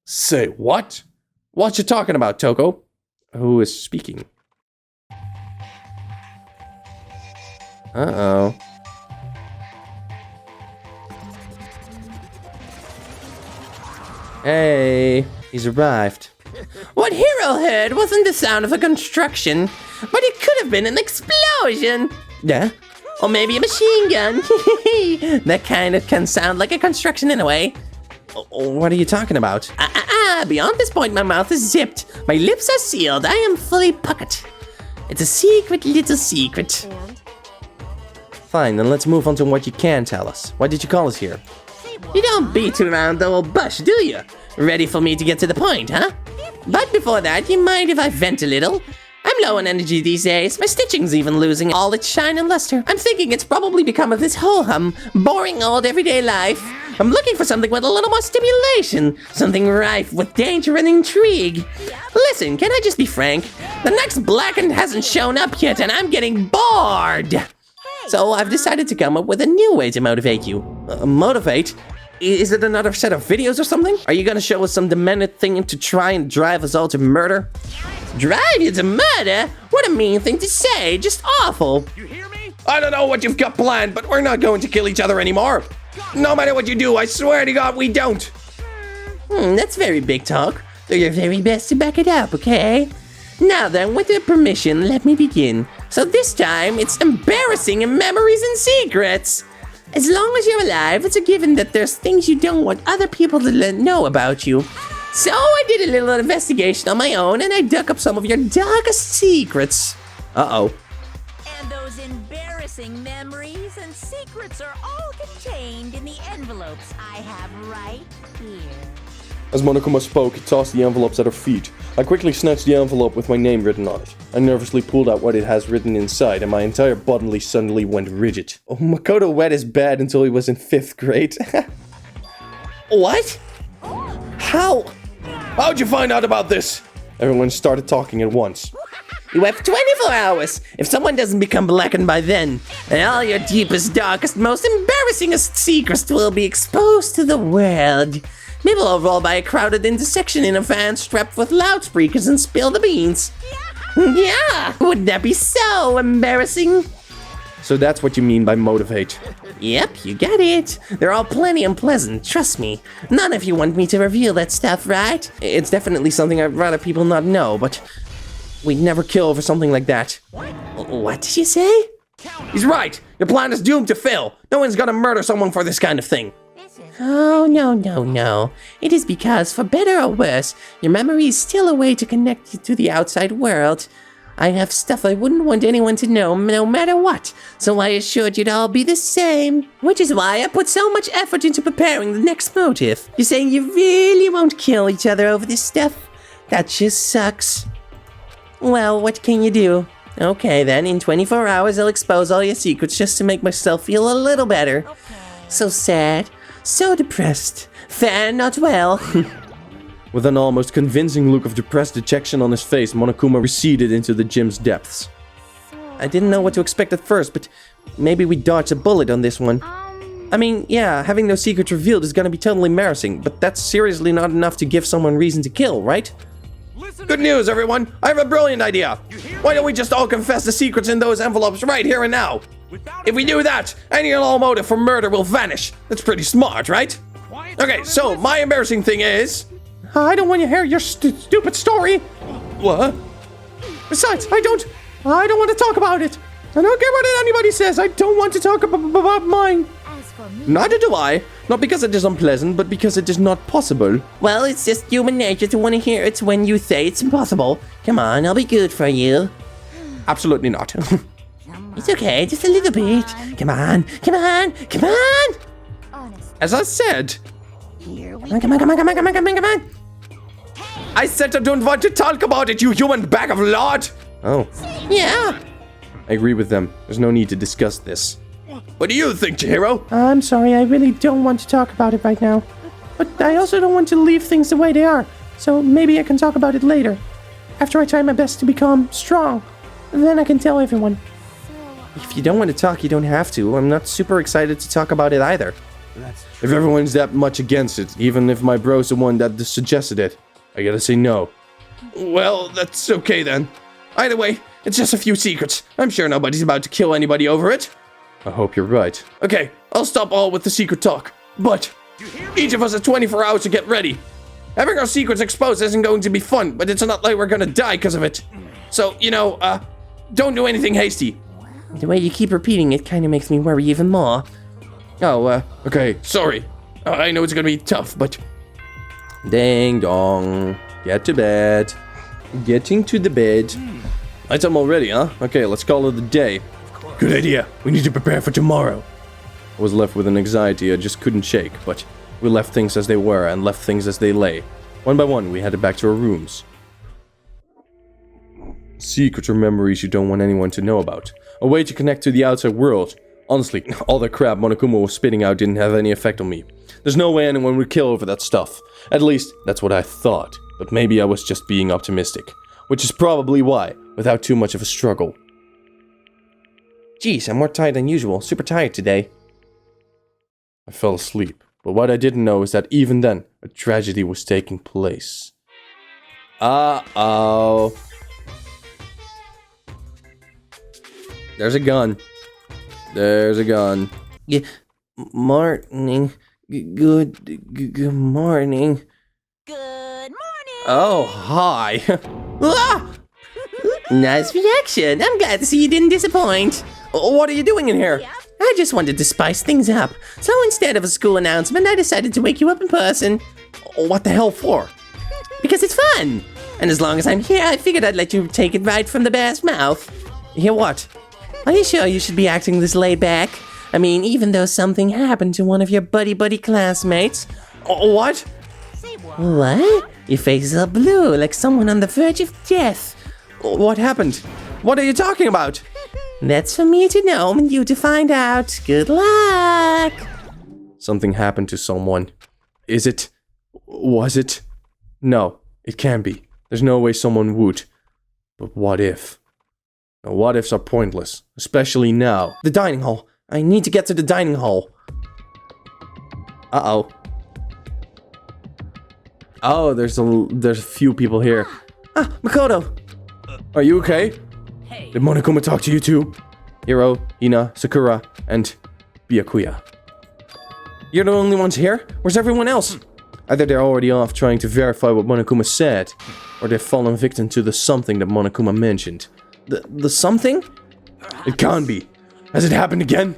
Say what? What you talking about, Toko? Who is speaking? Uh-oh. Hey, he's arrived. What Hero heard wasn't the sound of a construction, but it could have been an explosion! Yeah? Or maybe a machine gun. That kind of can sound like a construction in a way. What are you talking about? Beyond this point, my mouth is zipped. My lips are sealed. I am fully puckered. It's a secret, little secret. And Fine, then let's move on to what you can tell us. Why did you call us here? You don't beat around the old bush, do you? Ready for me to get to the point, huh? But before that, you mind if I vent a little? I'm low on energy these days. My stitching's even losing all its shine and luster. I'm thinking it's probably become of this ho-hum, boring old everyday life. I'm looking for something with a little more stimulation, something rife with danger and intrigue. Listen, can I just be frank? The next Blackened hasn't shown up yet, and I'm getting bored. So I've decided to come up with a new way to motivate you. Motivate? Is it another set of videos or something? Are you gonna show us some demented thing to try and drive us all to murder? Drive you to murder? What a mean thing to say, just awful. You hear me? I don't know what you've got planned, but we're not going to kill each other anymore. No matter what you do, I swear to God we don't. That's very big talk. Do your very best to back it up, okay? Now then, with your permission, let me begin. So this time, it's embarrassing and memories and secrets. As long as you're alive, it's a given that there's things you don't want other people to know about you. So I did a little investigation on my own, and I dug up some of your darkest secrets. Uh-oh. And those embarrassing memories and secrets are all contained in the envelopes I have right here. As Monokuma spoke, he tossed the envelopes at her feet. I quickly snatched the envelope with my name written on it. I nervously pulled out what it has written inside, and my entire body suddenly went rigid. Oh, Makoto wet his bed until he was in 5th grade. What? How'd you find out about this? Everyone started talking at once. You have 24 hours. If someone doesn't become blackened by then, and all your deepest, darkest, most embarrassingest secrets will be exposed to the world. Maybe we'll roll by a crowded intersection in a van strapped with loudspeakers and spill the beans. Yeah, wouldn't that be so embarrassing? So that's what you mean by motivate. Yep, you get it. They're all plenty unpleasant, trust me. None of you want me to reveal that stuff, right? It's definitely something I'd rather people not know, but we'd never kill over something like that. What did you say? He's right. Your plan is doomed to fail. No one's gonna murder someone for this kind of thing. Oh, no. It is because, for better or worse, your memory is still a way to connect you to the outside world. I have stuff I wouldn't want anyone to know, no matter what, so I assured you'd all be the same. Which is why I put so much effort into preparing the next motive. You're saying you really won't kill each other over this stuff? That just sucks. Well, what can you do? Okay then, in 24 hours I'll expose all your secrets just to make myself feel a little better. So sad, so depressed, fare not well. With an almost convincing look of depressed dejection on his face, Monokuma receded into the gym's depths. I didn't know what to expect at first, but maybe we dodged a bullet on this one. I mean, yeah, having those secrets revealed is gonna be totally embarrassing, but that's seriously not enough to give someone reason to kill, right? Good news, everyone! I have a brilliant idea! Why don't we just all confess the secrets in those envelopes right here and now? If we do that, any and all motive for murder will vanish. That's pretty smart, right? Okay, so my embarrassing thing is... I don't want to hear your stupid story. What? Besides, I don't want to talk about it. I don't care what anybody says. I don't want to talk about mine. Neither do I. Not because it is unpleasant, but because it is not possible. Well, it's just human nature to want to hear it when you say it's impossible. Come on, I'll be good for you. Absolutely not. It's okay, just a little bit. Come on. As I said... Come on. I said I don't want to talk about it, you human bag of lard! Oh. Yeah. I agree with them. There's no need to discuss this. What do you think, Chihiro? I'm sorry, I really don't want to talk about it right now. But I also don't want to leave things the way they are. So maybe I can talk about it later. After I try my best to become strong. Then I can tell everyone. If you don't want to talk, you don't have to. I'm not super excited to talk about it either. If everyone's that much against it, even if my bro's the one that suggested it, I gotta say no. Well, that's okay then. Either way, it's just a few secrets. I'm sure nobody's about to kill anybody over it. I hope you're right. Okay, I'll stop all with the secret talk. But each of us has 24 hours to get ready. Having our secrets exposed isn't going to be fun, but it's not like we're gonna die because of it. So, don't do anything hasty. The way you keep repeating it kind of makes me worry even more. Oh, okay, sorry. I know it's gonna be tough, but... Ding dong. Get to bed. Getting to the bed. Nighttime already, huh? Okay, let's call it a day. Good idea. We need to prepare for tomorrow. I was left with an anxiety I just couldn't shake, but we left things as they were and left things as they lay. One by one, we headed back to our rooms. Secrets or memories you don't want anyone to know about. A way to connect to the outside world. Honestly, all that crap Monokuma was spitting out didn't have any effect on me. There's no way anyone would kill over that stuff. At least, that's what I thought. But maybe I was just being optimistic. Which is probably why, without too much of a struggle. Jeez, I'm more tired than usual. Super tired today. I fell asleep. But what I didn't know is that even then, a tragedy was taking place. Uh-oh. There's a gun. There's a gun. Morning. Good morning. Good morning. Oh, hi. Ah! Nice reaction. I'm glad to see you didn't disappoint. What are you doing in here? I just wanted to spice things up. So instead of a school announcement, I decided to wake you up in person. What the hell for? Because it's fun. And as long as I'm here, I figured I'd let you take it right from the bear's mouth. Hear what? Are you sure you should be acting this laid back? I mean, even though something happened to one of your buddy classmates. What? What? Your face is all blue, like someone on the verge of death. What happened? What are you talking about? That's for me to know and you to find out. Good luck! Something happened to someone. Is it... Was it? No, it can't be. There's no way someone would. But what if? Now, what ifs are pointless, especially now. The dining hall. I need to get to the dining hall. Uh-oh. Oh, there's a few people here. Ah, Makoto! Are you okay? Hey. Did Monokuma talk to you too? Hiro, Hina, Sakura, and Byakuya. You're the only ones here? Where's everyone else? Either they're already off trying to verify what Monokuma said, or they've fallen victim to the something that Monokuma mentioned. The something? It can't be. Has it happened again?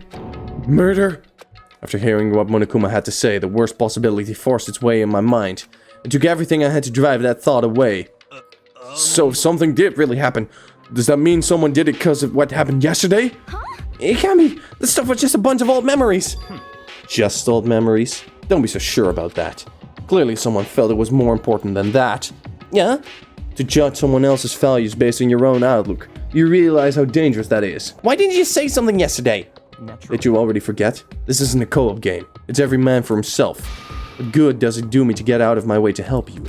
Murder? After hearing what Monokuma had to say, the worst possibility forced its way in my mind. It took everything I had to drive that thought away. So if something did really happen, does that mean someone did it because of what happened yesterday? It can't be. This stuff was just a bunch of old memories. Just old memories? Don't be so sure about that. Clearly someone felt it was more important than that. Yeah? To judge someone else's values based on your own outlook. You realize how dangerous that is. Why didn't you say something yesterday? Did you already forget? This isn't a co-op game. It's every man for himself. What good does it do me to get out of my way to help you?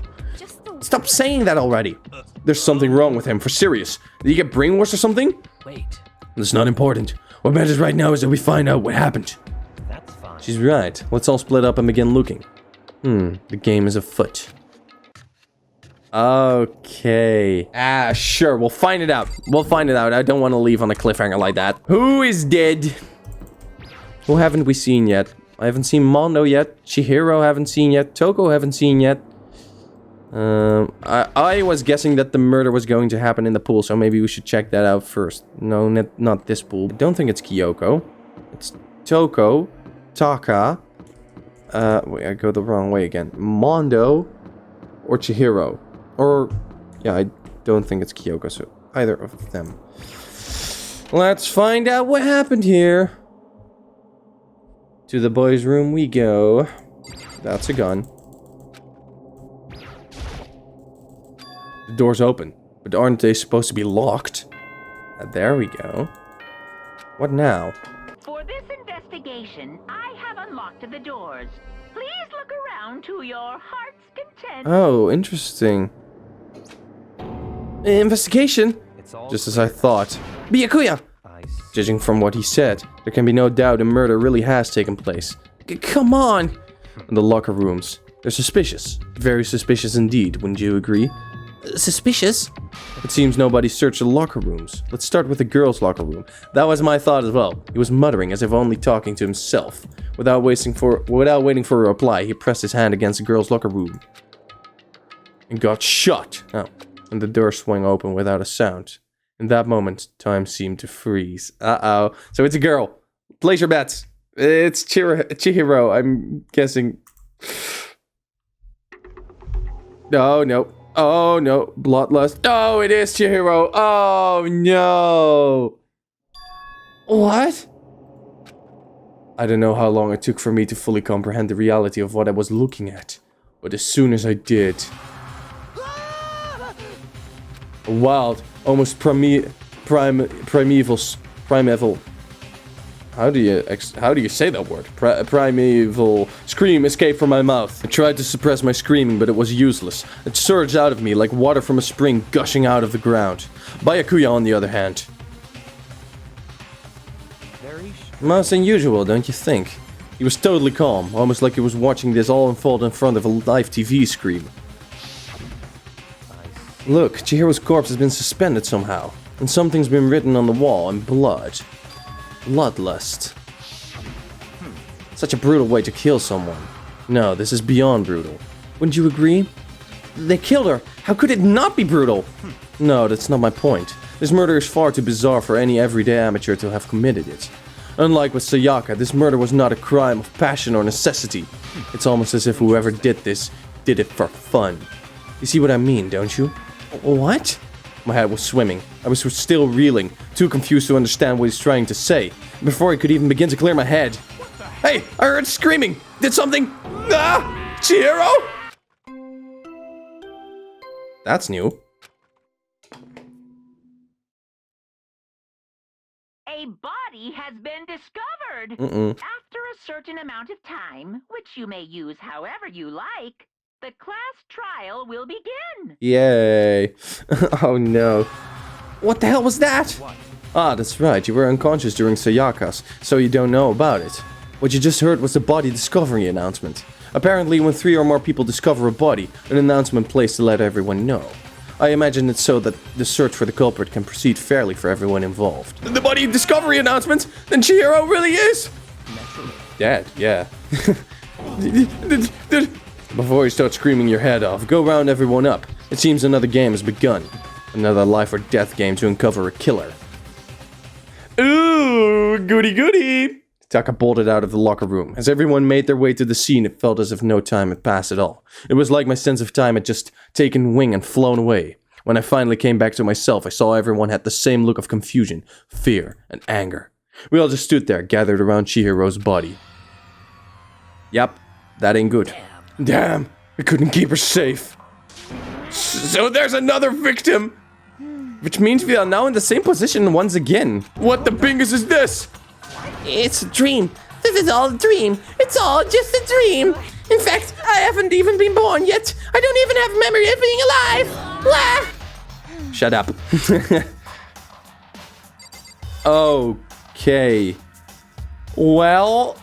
Stop saying that already. There's something wrong with him, for serious. Did he get brainwashed or something? Wait, That's not important. What matters right now is that we find out what happened. that's fine. She's right. Let's all split up and begin looking. The game is afoot. Okay. Sure, we'll find it out. We'll find it out. I don't want to leave on a cliffhanger like that. Who is dead? Who haven't we seen yet? I haven't seen Mondo yet. Chihiro haven't seen yet. Toko haven't seen yet. I was guessing that the murder was going to happen in the pool, so maybe we should check that out first. No, not this pool. I don't think it's Kyoko. It's Toko, Taka. Wait, I go the wrong way again. Mondo or Chihiro. Or, yeah, I don't think it's Kyoko, so either of them. Let's find out what happened here. To the boys' room we go. That's a gun. The door's open, but aren't they supposed to be locked? There we go. What now? For this investigation, I have unlocked the doors. Please look around to your heart's content. Oh, interesting. Investigation? It's all Just as I thought. Byakuya! I see. Judging from what he said, there can be no doubt a murder really has taken place. Come on! In the locker rooms. They're suspicious. Very suspicious indeed, wouldn't you agree? Suspicious? It seems nobody searched the locker rooms. Let's start with the girls' locker room. That was my thought as well. He was muttering as if only talking to himself. Without waiting for a reply, he pressed his hand against the girls' locker room. And got shot. Oh. And the door swung open without a sound. In that moment, time seemed to freeze. Uh-oh. So it's a girl. Place your bets. It's Chihiro, I'm guessing. Oh, no. Oh, no. Bloodlust. Oh, it is Chihiro. Oh, no. What? I don't know how long it took for me to fully comprehend the reality of what I was looking at. But as soon as I did... A wild, almost primeval. How do you say that word? Primeval scream escaped from my mouth. I tried to suppress my screaming, but it was useless. It surged out of me like water from a spring gushing out of the ground. Byakuya, on the other hand. Most unusual, don't you think? He was totally calm, almost like he was watching this all unfold in front of a live TV screen. Look, Chihiro's corpse has been suspended somehow, and something's been written on the wall in blood. Bloodlust. Such a brutal way to kill someone. No, this is beyond brutal. Wouldn't you agree? They killed her! How could it not be brutal? No, that's not my point. This murder is far too bizarre for any everyday amateur to have committed it. Unlike with Sayaka, this murder was not a crime of passion or necessity. It's almost as if whoever did this did it for fun. You see what I mean, don't you? What? My head was swimming. I was still reeling, too confused to understand what he's trying to say. Before I could even begin to clear my head. Hey, I heard screaming! Did something... Ah! Chihiro? That's new. A body has been discovered. Mm-mm. After a certain amount of time, which you may use however you like, The class trial will begin. Yay. Oh no. What the hell was that? Ah, that's right. You were unconscious during Sayaka's, so you don't know about it. What you just heard was the body discovery announcement. Apparently, when 3 or more people discover a body, an announcement placed to let everyone know. I imagine it's so that the search for the culprit can proceed fairly for everyone involved. The body discovery announcement? Then Chihiro really is dead, yeah. Before you start screaming your head off, go round everyone up. It seems another game has begun. Another life or death game to uncover a killer. Ooh, goody goody! Taka bolted out of the locker room. As everyone made their way to the scene, it felt as if no time had passed at all. It was like my sense of time had just taken wing and flown away. When I finally came back to myself, I saw everyone had the same look of confusion, fear, and anger. We all just stood there, gathered around Chihiro's body. Yep, that ain't good. Damn, we couldn't keep her safe. So there's another victim! Which means we are now in the same position once again. What the bingus is this? It's a dream. This is all a dream. It's all just a dream. In fact, I haven't even been born yet. I don't even have memory of being alive. Blah. Shut up. Okay. Well,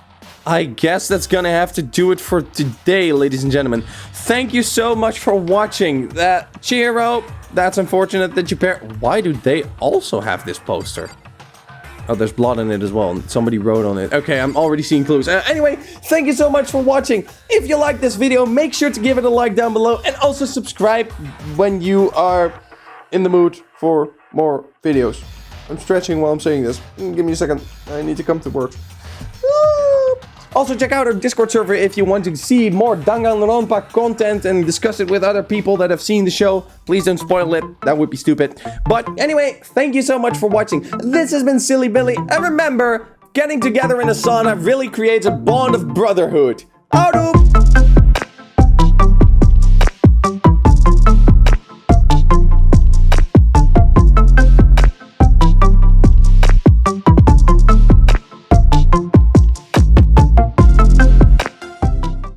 I guess that's gonna have to do it for today, ladies and gentlemen. Thank you so much for watching. Chihiro, that's unfortunate that your Why do they also have this poster? Oh, there's blood on it as well. Somebody wrote on it. Okay, I'm already seeing clues. Anyway, thank you so much for watching. If you like this video, make sure to give it a like down below. And also subscribe when you are in the mood for more videos. I'm stretching while I'm saying this. Give me a second. I need to come to work. Also, check out our Discord server if you want to see more Danganronpa content and discuss it with other people that have seen the show. Please don't spoil it. That would be stupid. But anyway, thank you so much for watching. This has been Silly Billy. And remember, getting together in a sauna really creates a bond of brotherhood. Houdoe!